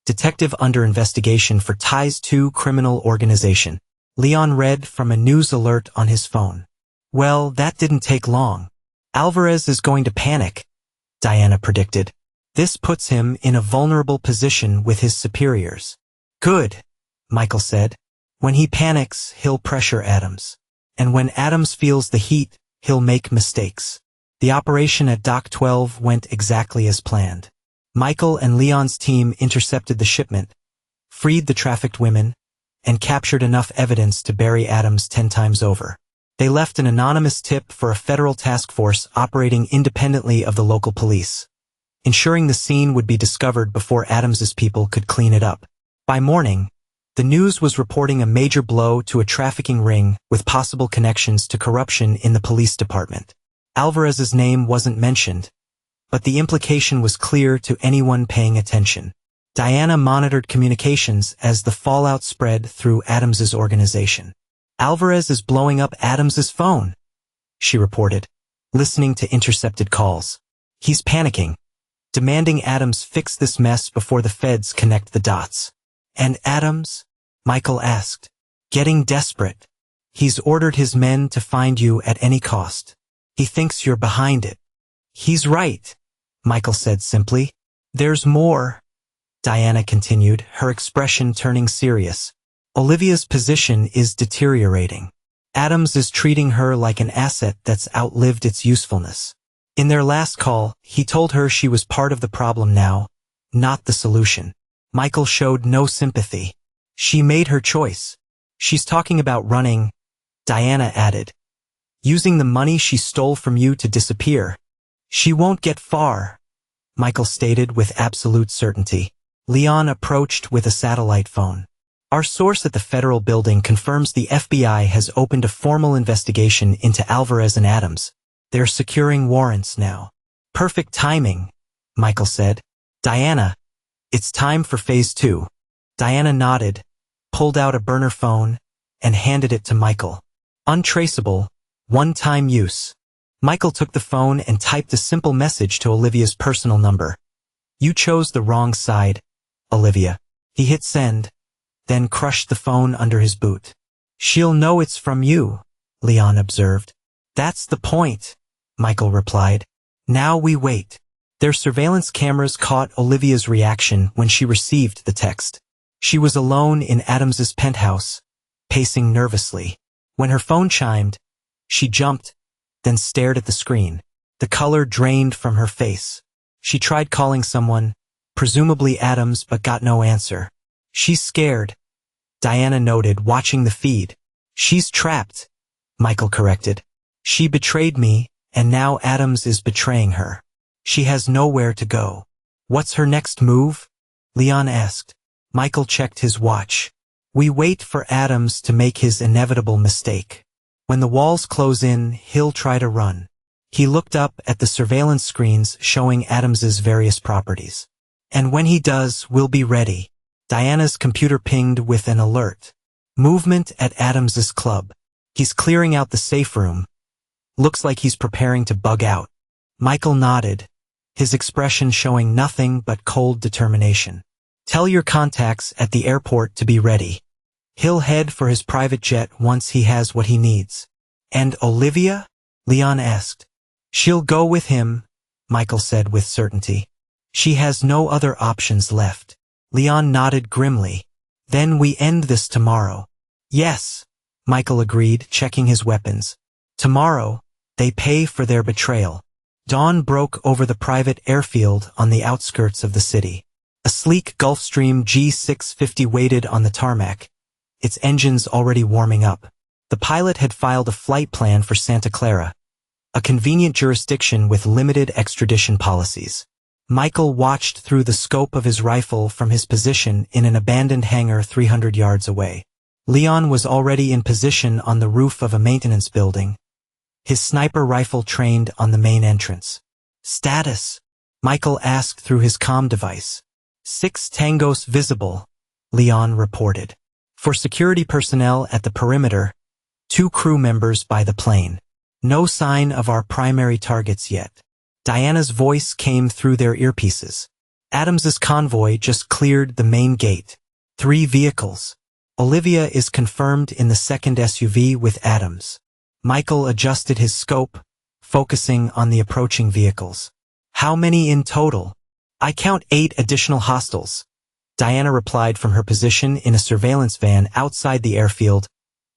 Detective under investigation for ties to criminal organization. Leon read from a news alert on his phone. Well, that didn't take long. Alvarez is going to panic, Diana predicted. This puts him in a vulnerable position with his superiors. Good, Michael said. When he panics, he'll pressure Adams. And when Adams feels the heat, he'll make mistakes. The operation at Dock 12 went exactly as planned. Michael and Leon's team intercepted the shipment, freed the trafficked women, and captured enough evidence to bury Adams 10 times over. They left an anonymous tip for a federal task force operating independently of the local police, ensuring the scene would be discovered before Adams's people could clean it up. By morning, the news was reporting a major blow to a trafficking ring with possible connections to corruption in the police department. Alvarez's name wasn't mentioned, but the implication was clear to anyone paying attention. Diana monitored communications as the fallout spread through Adams's organization. Alvarez is blowing up Adams's phone, she reported, listening to intercepted calls. He's panicking, demanding Adams fix this mess before the feds connect the dots. And Adams? Michael asked, getting desperate. He's ordered his men to find you at any cost. He thinks you're behind it. He's right, Michael said simply. There's more, Diana continued, her expression turning serious. Olivia's position is deteriorating. Adams is treating her like an asset that's outlived its usefulness. In their last call, he told her she was part of the problem now, not the solution. Michael showed no sympathy. She made her choice. She's talking about running, Diana added. Using the money she stole from you to disappear. She won't get far, Michael stated with absolute certainty. Leon approached with a satellite phone. Our source at the federal building confirms the FBI has opened a formal investigation into Alvarez and Adams. They're securing warrants now. Perfect timing, Michael said. Diana, it's time for phase 2. Diana nodded, pulled out a burner phone, and handed it to Michael. Untraceable, one-time use. Michael took the phone and typed a simple message to Olivia's personal number. You chose the wrong side, Olivia. He hit send, then crushed the phone under his boot. She'll know it's from you, Leon observed. That's the point, Michael replied. Now we wait. Their surveillance cameras caught Olivia's reaction when she received the text. She was alone in Adams's penthouse, pacing nervously. When her phone chimed, she jumped, then stared at the screen. The color drained from her face. She tried calling someone, presumably Adams, but got no answer. She's scared, Diana noted, watching the feed. She's trapped, Michael corrected. She betrayed me, and now Adams is betraying her. She has nowhere to go. What's her next move? Leon asked. Michael checked his watch. We wait for Adams to make his inevitable mistake. When the walls close in, he'll try to run. He looked up at the surveillance screens showing Adams's various properties. And when he does, we'll be ready. Diana's computer pinged with an alert. Movement at Adams's club. He's clearing out the safe room. Looks like he's preparing to bug out. Michael nodded, his expression showing nothing but cold determination. Tell your contacts at the airport to be ready. He'll head for his private jet once he has what he needs. And Olivia? Leon asked. She'll go with him, Michael said with certainty. She has no other options left. Leon nodded grimly. Then we end this tomorrow. Yes, Michael agreed, checking his weapons. Tomorrow, they pay for their betrayal. Dawn broke over the private airfield on the outskirts of the city. A sleek Gulfstream G650 waited on the tarmac, its engines already warming up. The pilot had filed a flight plan for Santa Clara, a convenient jurisdiction with limited extradition policies. Michael watched through the scope of his rifle from his position in an abandoned hangar 300 yards away. Leon was already in position on the roof of a maintenance building, his sniper rifle trained on the main entrance. Status? Michael asked through his comm device. 6 tangos visible, Leon reported. For security personnel at the perimeter, 2 crew members by the plane. No sign of our primary targets yet. Diana's voice came through their earpieces. Adams's convoy just cleared the main gate. 3 vehicles. Olivia is confirmed in the second SUV with Adams. Michael adjusted his scope, focusing on the approaching vehicles. How many in total? I count 8 additional hostiles. Diana replied from her position in a surveillance van outside the airfield,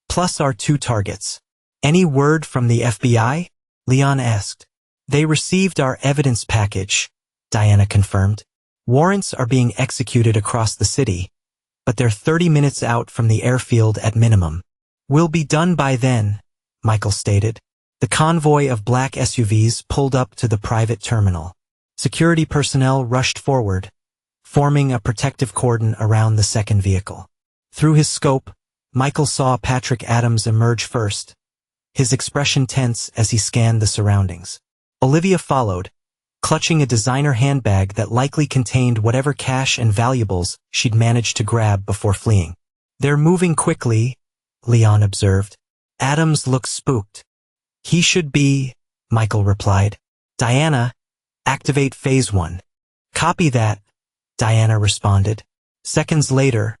plus our 2 targets. Any word from the FBI? Leon asked. They received our evidence package, Diana confirmed. Warrants are being executed across the city, but they're 30 minutes out from the airfield at minimum. We'll be done by then, Michael stated. The convoy of black SUVs pulled up to the private terminal. Security personnel rushed forward, forming a protective cordon around the second vehicle. Through his scope, Michael saw Patrick Adams emerge first, his expression tense as he scanned the surroundings. Olivia followed, clutching a designer handbag that likely contained whatever cash and valuables she'd managed to grab before fleeing. They're moving quickly, Leon observed. Adams looked spooked. He should be, Michael replied. Diana, activate Phase 1. Copy that, Diana responded. Seconds later,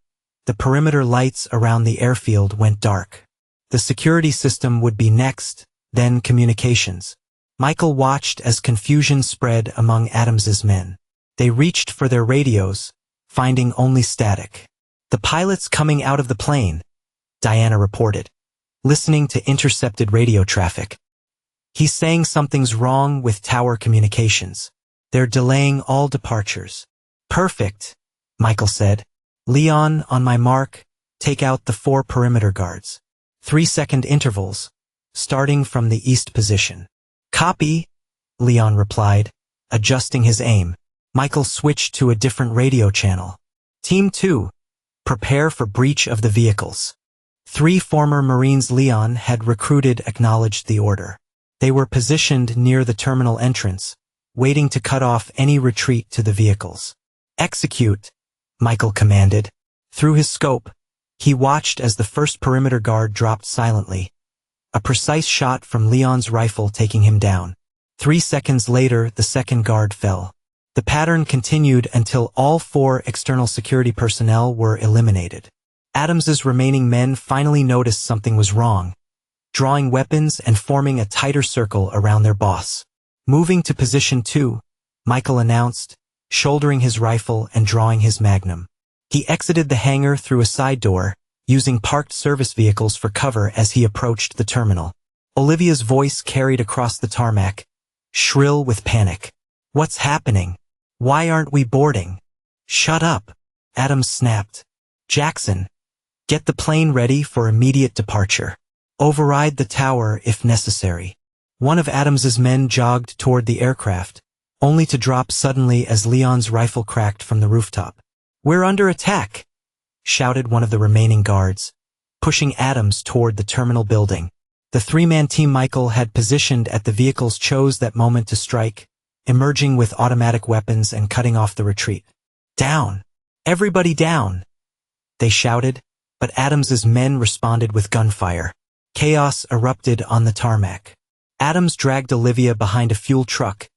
the perimeter lights around the airfield went dark. The security system would be next, then communications. Michael watched as confusion spread among Adams's men. They reached for their radios, finding only static. The pilot's coming out of the plane, Diana reported, listening to intercepted radio traffic. He's saying something's wrong with tower communications. They're delaying all departures. Perfect, Michael said. Leon, on my mark, take out the 4 perimeter guards. 3-second intervals, starting from the east position. Copy, Leon replied, adjusting his aim. Michael switched to a different radio channel. Team 2, prepare for breach of the vehicles. 3 former Marines Leon had recruited acknowledged the order. They were positioned near the terminal entrance, waiting to cut off any retreat to the vehicles. Execute, Michael commanded. Through his scope, he watched as the first perimeter guard dropped silently, a precise shot from Leon's rifle taking him down. 3 seconds later, the second guard fell. The pattern continued until all 4 external security personnel were eliminated. Adams's remaining men finally noticed something was wrong, drawing weapons and forming a tighter circle around their boss. Moving to position 2, Michael announced, shouldering his rifle and drawing his magnum. He exited the hangar through a side door, using parked service vehicles for cover as he approached the terminal. Olivia's voice carried across the tarmac, shrill with panic. What's happening? Why aren't we boarding? Shut up, Adams snapped. Jackson, get the plane ready for immediate departure. Override the tower if necessary. One of Adams's men jogged toward the aircraft, only to drop suddenly as Leon's rifle cracked from the rooftop. We're under attack, shouted one of the remaining guards, pushing Adams toward the terminal building. The 3-man team Michael had positioned at the vehicles chose that moment to strike, emerging with automatic weapons and cutting off the retreat. Down! Everybody down! They shouted, but Adams's men responded with gunfire. Chaos erupted on the tarmac. Adams dragged Olivia behind a fuel truck,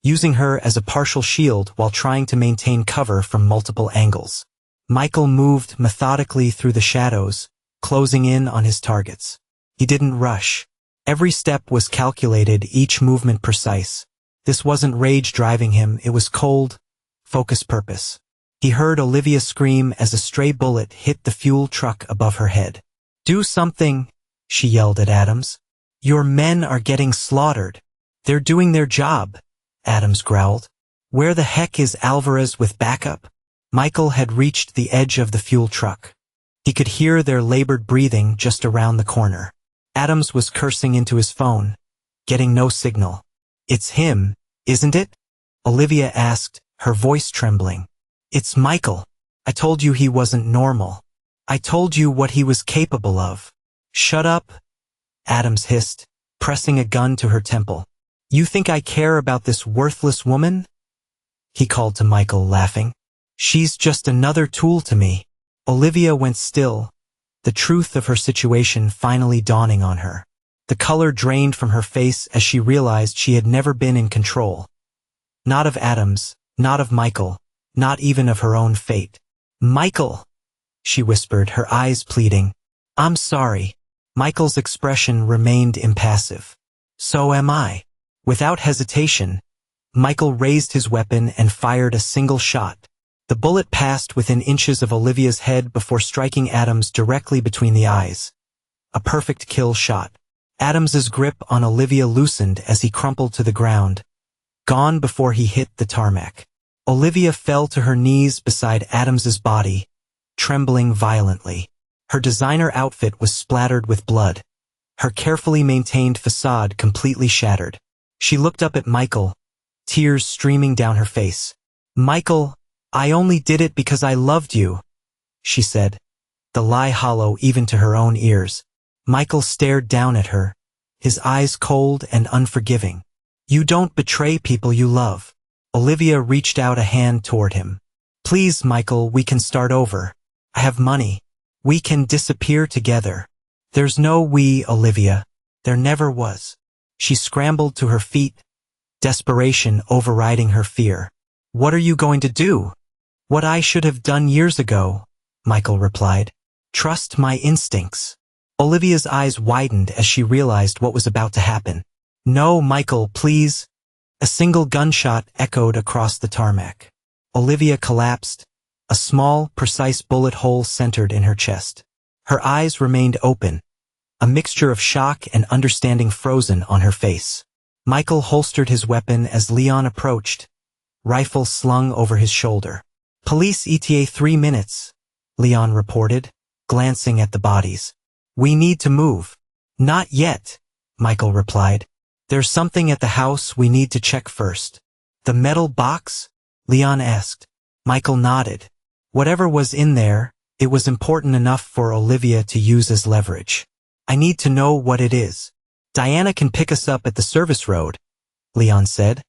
using her as a partial shield while trying to maintain cover from multiple angles. Michael moved methodically through the shadows, closing in on his targets. He didn't rush. Every step was calculated, each movement precise. This wasn't rage driving him, it was cold, focused purpose. He heard Olivia scream as a stray bullet hit the fuel truck above her head. Do something, she yelled at Adams. Your men are getting slaughtered. They're doing their job, Adams growled. Where the heck is Alvarez with backup? Michael had reached the edge of the fuel truck. He could hear their labored breathing just around the corner. Adams was cursing into his phone, getting no signal. It's him, isn't it? Olivia asked, her voice trembling. It's Michael. I told you he wasn't normal. I told you what he was capable of. Shut up, Adams hissed, pressing a gun to her temple. You think I care about this worthless woman? He called to Michael, laughing. She's just another tool to me. Olivia went still, the truth of her situation finally dawning on her. The color drained from her face as she realized she had never been in control. Not of Adams, not of Michael, not even of her own fate. Michael! she whispered, her eyes pleading. I'm sorry. Michael's expression remained impassive. So am I. Without hesitation, Michael raised his weapon and fired a single shot. The bullet passed within inches of Olivia's head before striking Adams directly between the eyes. A perfect kill shot. Adams's grip on Olivia loosened as he crumpled to the ground, gone before he hit the tarmac. Olivia fell to her knees beside Adams's body, trembling violently. Her designer outfit was splattered with blood, her carefully maintained facade completely shattered. She looked up at Michael, tears streaming down her face. Michael, I only did it because I loved you, she said, the lie hollow even to her own ears. Michael stared down at her, his eyes cold and unforgiving. You don't betray people you love. Olivia reached out a hand toward him. Please, Michael, we can start over. I have money. We can disappear together. There's no we, Olivia. There never was. She scrambled to her feet, desperation overriding her fear. What are you going to do? What I should have done years ago, Michael replied. Trust my instincts. Olivia's eyes widened as she realized what was about to happen. No, Michael, please. A single gunshot echoed across the tarmac. Olivia collapsed, a small, precise bullet hole centered in her chest. Her eyes remained open, a mixture of shock and understanding frozen on her face. Michael holstered his weapon as Leon approached, rifle slung over his shoulder. Police ETA 3 minutes, Leon reported, glancing at the bodies. We need to move. Not yet, Michael replied. There's something at the house we need to check first. The metal box? Leon asked. Michael nodded. Whatever was in there, it was important enough for Olivia to use as leverage. I need to know what it is. Diana can pick us up at the service road, Leon said,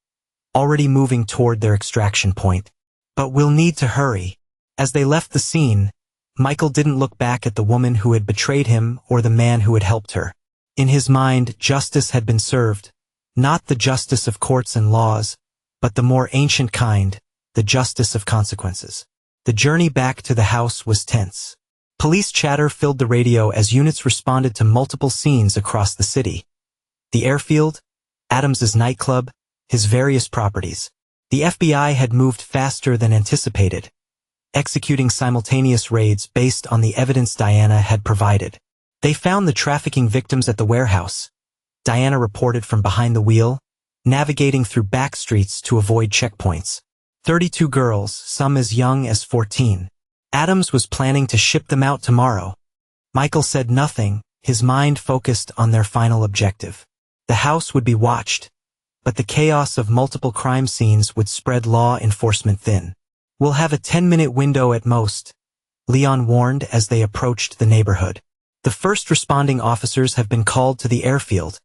already moving toward their extraction point. But we'll need to hurry. As they left the scene, Michael didn't look back at the woman who had betrayed him or the man who had helped her. In his mind, justice had been served, not the justice of courts and laws, but the more ancient kind, the justice of consequences. The journey back to the house was tense. Police chatter filled the radio as units responded to multiple scenes across the city. The airfield, Adams's nightclub, his various properties. The FBI had moved faster than anticipated, executing simultaneous raids based on the evidence Diana had provided. They found the trafficking victims at the warehouse. Diana reported from behind the wheel, navigating through back streets to avoid checkpoints. 32 girls, some as young as 14. Adams was planning to ship them out tomorrow. Michael said nothing, his mind focused on their final objective. The house would be watched, but the chaos of multiple crime scenes would spread law enforcement thin. We'll have a 10-minute window at most, Leon warned as they approached the neighborhood. The first responding officers have been called to the airfield,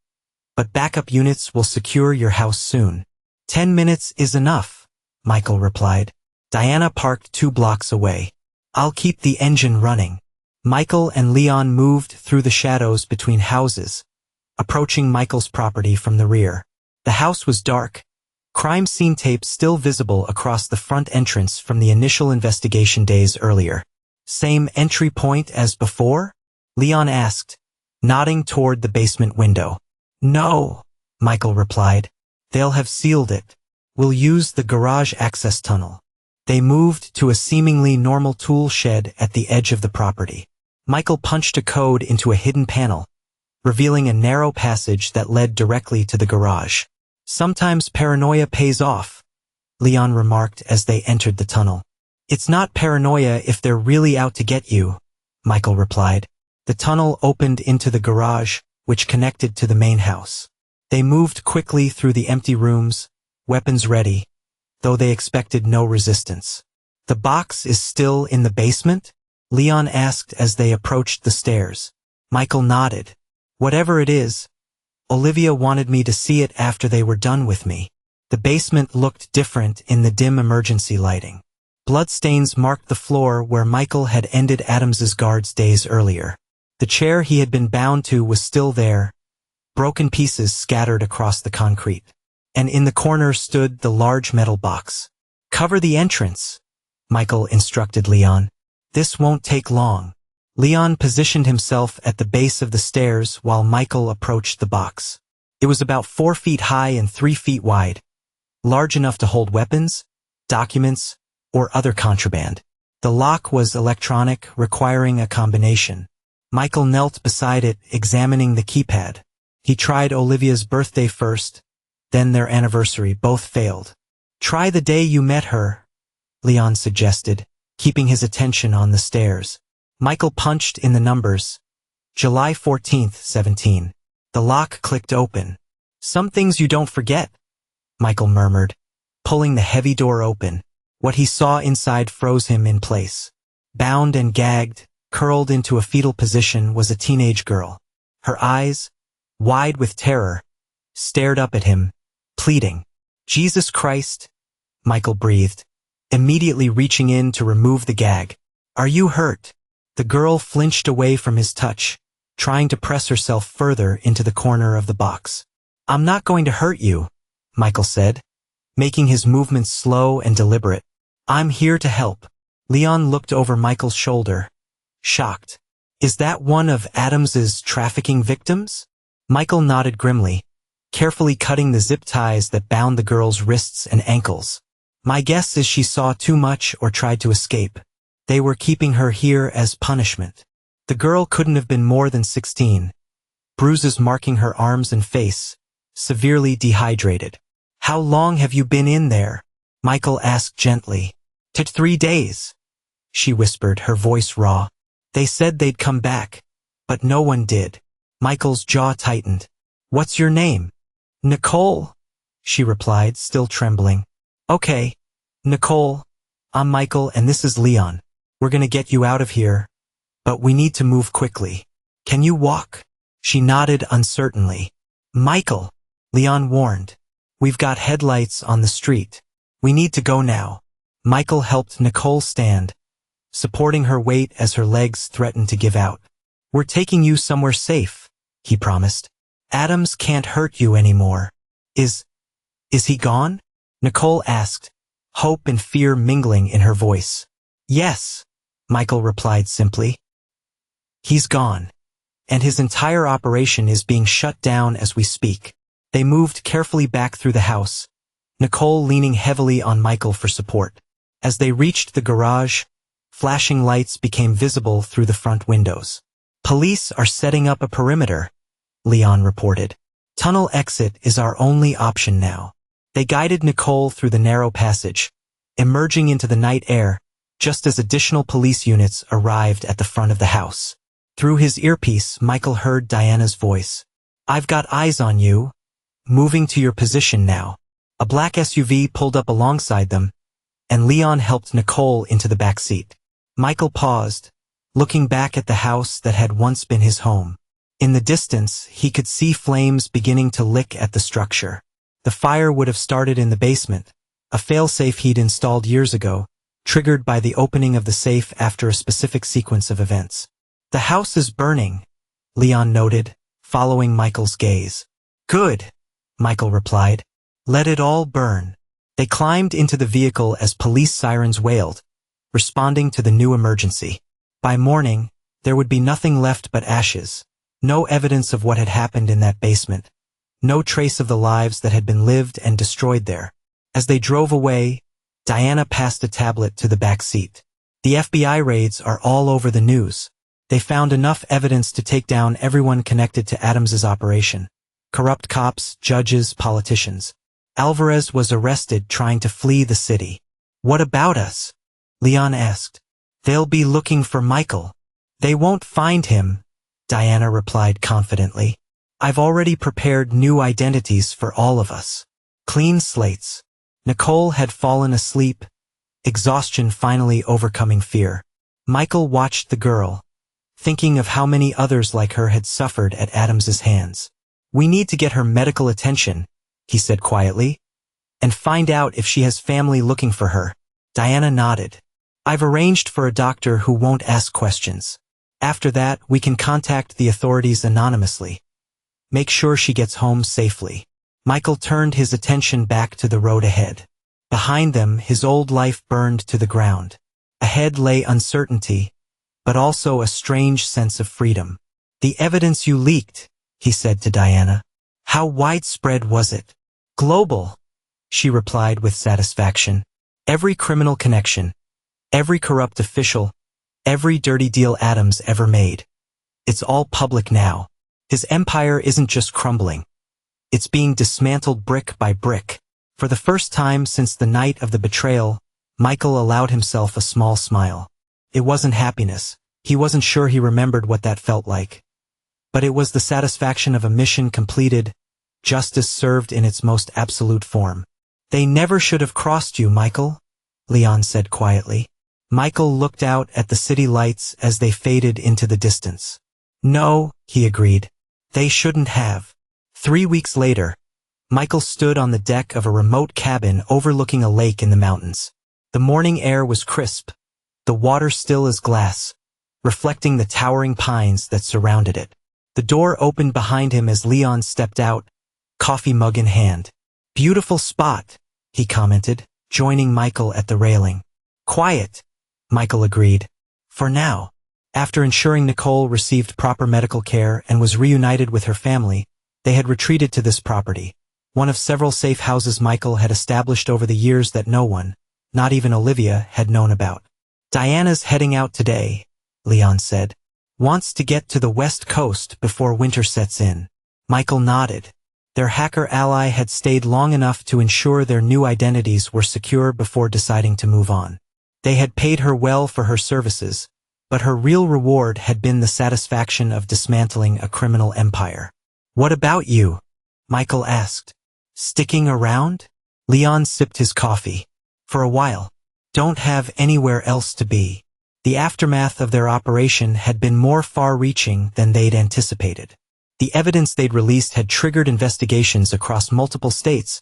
but backup units will secure your house soon. 10 minutes is enough, Michael replied. Diana parked 2 blocks away. I'll keep the engine running. Michael and Leon moved through the shadows between houses, approaching Michael's property from the rear. The house was dark, crime scene tape still visible across the front entrance from the initial investigation days earlier. Same entry point as before? Leon asked, nodding toward the basement window. No, Michael replied. They'll have sealed it. We'll use the garage access tunnel. They moved to a seemingly normal tool shed at the edge of the property. Michael punched a code into a hidden panel, revealing a narrow passage that led directly to the garage. Sometimes paranoia pays off, Leon remarked as they entered the tunnel. It's not paranoia if they're really out to get you, Michael replied. The tunnel opened into the garage, which connected to the main house. They moved quickly through the empty rooms, weapons ready, though they expected no resistance. The box is still in the basement? Leon asked as they approached the stairs. Michael nodded. Whatever it is, Olivia wanted me to see it after they were done with me. The basement looked different in the dim emergency lighting. Bloodstains marked the floor where Michael had ended Adams's guards days earlier. The chair he had been bound to was still there, broken pieces scattered across the concrete. And in the corner stood the large metal box. Cover the entrance, Michael instructed Leon. This won't take long. Leon positioned himself at the base of the stairs while Michael approached the box. It was about 4 feet high and 3 feet wide, large enough to hold weapons, documents, or other contraband. The lock was electronic, requiring a combination. Michael knelt beside it, examining the keypad. He tried Olivia's birthday first, then their anniversary. Both failed. Try the day you met her, Leon suggested, keeping his attention on the stairs. Michael punched in the numbers. July 14th, 17. The lock clicked open. Some things you don't forget, Michael murmured, pulling the heavy door open. What he saw inside froze him in place. Bound and gagged, curled into a fetal position, was a teenage girl. Her eyes, wide with terror, stared up at him, pleading. Jesus Christ, Michael breathed, immediately reaching in to remove the gag. Are you hurt? The girl flinched away from his touch, trying to press herself further into the corner of the box. I'm not going to hurt you, Michael said, making his movements slow and deliberate. I'm here to help. Leon looked over Michael's shoulder, shocked. Is that one of Adams's trafficking victims? Michael nodded grimly, carefully cutting the zip ties that bound the girl's wrists and ankles. My guess is she saw too much or tried to escape. They were keeping her here as punishment. The girl couldn't have been more than 16. Bruises marking her arms and face, severely dehydrated. How long have you been in there? Michael asked gently. 3 days, she whispered, her voice raw. They said they'd come back, but no one did. Michael's jaw tightened. What's your name? Nicole, she replied, still trembling. Okay, Nicole, I'm Michael and this is Leon. We're gonna get you out of here, but we need to move quickly. Can you walk? She nodded uncertainly. Michael, Leon warned. We've got headlights on the street. We need to go now. Michael helped Nicole stand, supporting her weight as her legs threatened to give out. We're taking you somewhere safe, he promised. Adams can't hurt you anymore. Is he gone? Nicole asked, hope and fear mingling in her voice. Yes, Michael replied simply. He's gone, and his entire operation is being shut down as we speak. They moved carefully back through the house, Nicole leaning heavily on Michael for support. As they reached the garage, flashing lights became visible through the front windows. Police are setting up a perimeter, Leon reported. Tunnel exit is our only option now. They guided Nicole through the narrow passage, emerging into the night air, just as additional police units arrived at the front of the house. Through his earpiece, Michael heard Diana's voice. I've got eyes on you. Moving to your position now. A black SUV pulled up alongside them, and Leon helped Nicole into the back seat. Michael paused, looking back at the house that had once been his home. In the distance, he could see flames beginning to lick at the structure. The fire would have started in the basement, a failsafe he'd installed years ago, triggered by the opening of the safe after a specific sequence of events. The house is burning, Leon noted, following Michael's gaze. Good, Michael replied. Let it all burn. They climbed into the vehicle as police sirens wailed, responding to the new emergency. By morning, there would be nothing left but ashes. No evidence of what had happened in that basement. No trace of the lives that had been lived and destroyed there. As they drove away, Diana passed a tablet to the back seat. The FBI raids are all over the news. They found enough evidence to take down everyone connected to Adams's operation. Corrupt cops, judges, politicians. Alvarez was arrested trying to flee the city. What about us? Leon asked. They'll be looking for Michael. They won't find him, Diana replied confidently. I've already prepared new identities for all of us. Clean slates. Nicole had fallen asleep, exhaustion finally overcoming fear. Michael watched the girl, thinking of how many others like her had suffered at Adams's hands. We need to get her medical attention, he said quietly, and find out if she has family looking for her. Diana nodded. I've arranged for a doctor who won't ask questions. After that, we can contact the authorities anonymously. Make sure she gets home safely. Michael turned his attention back to the road ahead. Behind them, his old life burned to the ground. Ahead lay uncertainty, but also a strange sense of freedom. "The evidence you leaked," he said to Diana. "How widespread was it?" "Global," she replied with satisfaction. "Every criminal connection, every corrupt official, every dirty deal Adams ever made. It's all public now. His empire isn't just crumbling. It's being dismantled brick by brick." For the first time since the night of the betrayal, Michael allowed himself a small smile. It wasn't happiness. He wasn't sure he remembered what that felt like. But it was the satisfaction of a mission completed, justice served in its most absolute form. "They never should have crossed you, Michael," Leon said quietly. Michael looked out at the city lights as they faded into the distance. "No," he agreed. "They shouldn't have." 3 weeks later, Michael stood on the deck of a remote cabin overlooking a lake in the mountains. The morning air was crisp, the water still as glass, reflecting the towering pines that surrounded it. The door opened behind him as Leon stepped out, coffee mug in hand. "Beautiful spot," he commented, joining Michael at the railing. "Quiet," Michael agreed. "For now." After ensuring Nicole received proper medical care and was reunited with her family, they had retreated to this property, one of several safe houses Michael had established over the years that no one, not even Olivia, had known about. "Diana's heading out today," Leon said. "Wants to get to the West Coast before winter sets in." Michael nodded. Their hacker ally had stayed long enough to ensure their new identities were secure before deciding to move on. They had paid her well for her services, but her real reward had been the satisfaction of dismantling a criminal empire. "What about you?" Michael asked. "Sticking around?" Leon sipped his coffee. "For a while. Don't have anywhere else to be." The aftermath of their operation had been more far-reaching than they'd anticipated. The evidence they'd released had triggered investigations across multiple states,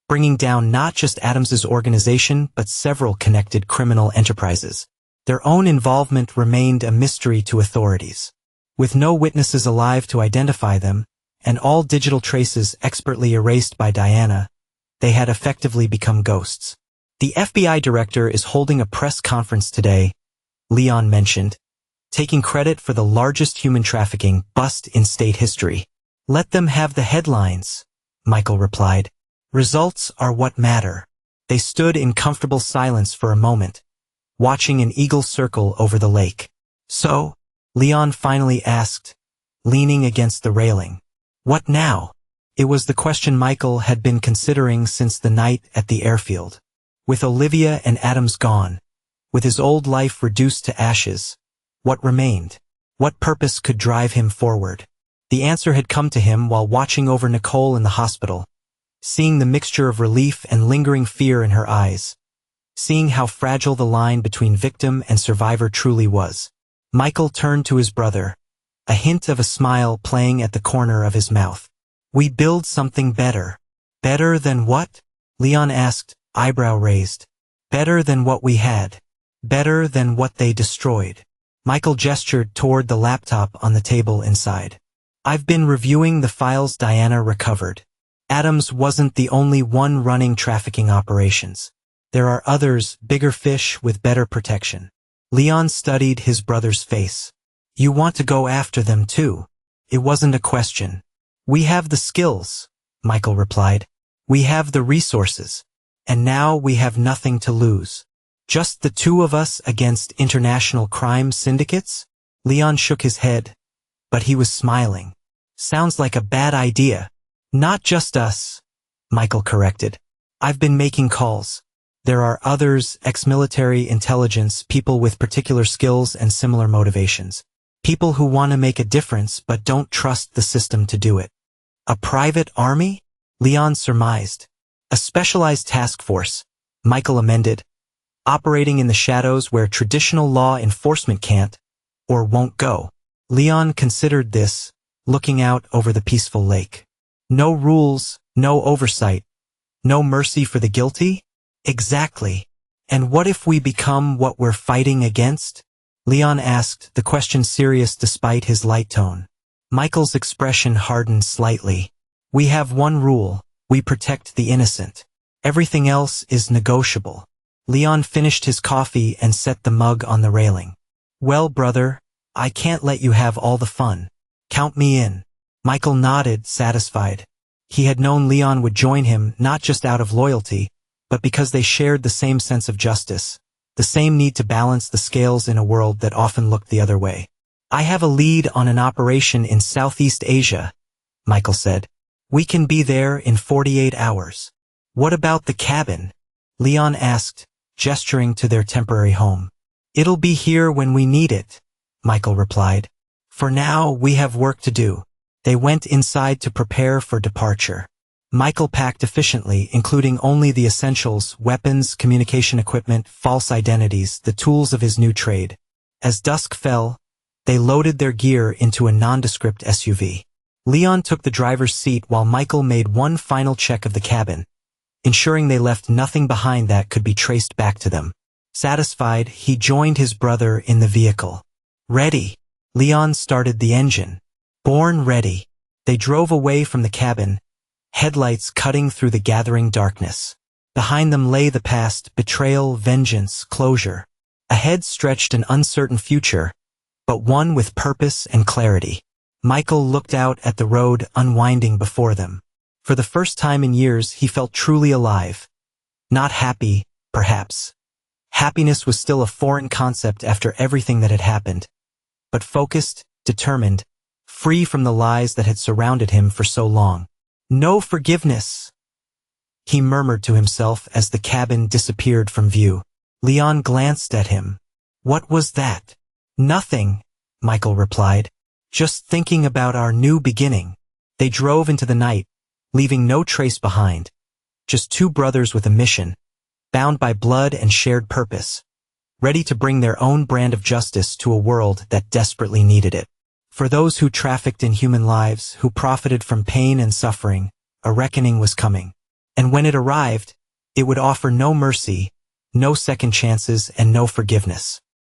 bringing down not just Adams's organization but several connected criminal enterprises. Their own involvement remained a mystery to authorities. With no witnesses alive to identify them, and all digital traces expertly erased by Diana, they had effectively become ghosts. "The FBI director is holding a press conference today," Leon mentioned, taking credit for the largest human trafficking bust in state history. "Let them have the headlines," Michael replied. "Results are what matter." They stood in comfortable silence for a moment, watching an eagle circle over the lake. "So?" Leon finally asked, leaning against the railing. "What now?" It was the question Michael had been considering since the night at the airfield. With Olivia and Adams gone, with his old life reduced to ashes, what remained? What purpose could drive him forward? The answer had come to him while watching over Nicole in the hospital, seeing the mixture of relief and lingering fear in her eyes, seeing how fragile the line between victim and survivor truly was. Michael turned to his brother, a hint of a smile playing at the corner of his mouth. "We build something better." "Better than what?" Leon asked, eyebrow raised. "Better than what we had. Better than what they destroyed." Michael gestured toward the laptop on the table inside. "I've been reviewing the files Diana recovered. Adams wasn't the only one running trafficking operations. There are others, bigger fish with better protection." Leon studied his brother's face. "You want to go after them too?" It wasn't a question. "We have the skills," Michael replied. "We have the resources. And now we have nothing to lose. Just the two of us against international crime syndicates?" Leon shook his head, but he was smiling. "Sounds like a bad idea." "Not just us," Michael corrected. "I've been making calls. There are others, ex-military intelligence, people with particular skills and similar motivations. People who want to make a difference but don't trust the system to do it." "A private army?" Leon surmised. "A specialized task force," Michael amended, "operating in the shadows where traditional law enforcement can't or won't go." Leon considered this, looking out over the peaceful lake. "No rules, no oversight, no mercy for the guilty?" "Exactly. And what if we become what we're fighting against?" Leon asked, the question serious despite his light tone. Michael's expression hardened slightly. "We have one rule: we protect the innocent. Everything else is negotiable." Leon finished his coffee and set the mug on the railing. Well, brother, I can't let you have all the fun. Count me in. Michael nodded, satisfied. He had known Leon would join him not just out of loyalty, but because they shared the same sense of justice, the same need to balance the scales in a world that often looked the other way. I have a lead on an operation in Southeast Asia, Michael said. We can be there in 48 hours. What about the cabin? Leon asked, gesturing to their temporary home. It'll be here when we need it, Michael replied. For now, we have work to do. They went inside to prepare for departure. Michael packed efficiently, including only the essentials, weapons, communication equipment, false identities, the tools of his new trade. As dusk fell, they loaded their gear into a nondescript SUV. Leon took the driver's seat while Michael made one final check of the cabin, ensuring they left nothing behind that could be traced back to them. Satisfied, he joined his brother in the vehicle. Ready. Leon started the engine. Born ready. They drove away from the cabin, headlights cutting through the gathering darkness. Behind them lay the past, betrayal, vengeance, closure. Ahead stretched an uncertain future, but one with purpose and clarity. Michael looked out at the road unwinding before them. For the first time in years, he felt truly alive. Not happy, perhaps. Happiness was still a foreign concept after everything that had happened, but focused, determined, free from the lies that had surrounded him for so long. No forgiveness, he murmured to himself as the cabin disappeared from view. Leon glanced at him. What was that? Nothing, Michael replied. Just thinking about our new beginning. They drove into the night, leaving no trace behind. Just two brothers with a mission, bound by blood and shared purpose, ready to bring their own brand of justice to a world that desperately needed it. For those who trafficked in human lives, who profited from pain and suffering, a reckoning was coming. And when it arrived, it would offer no mercy, no second chances, and no forgiveness.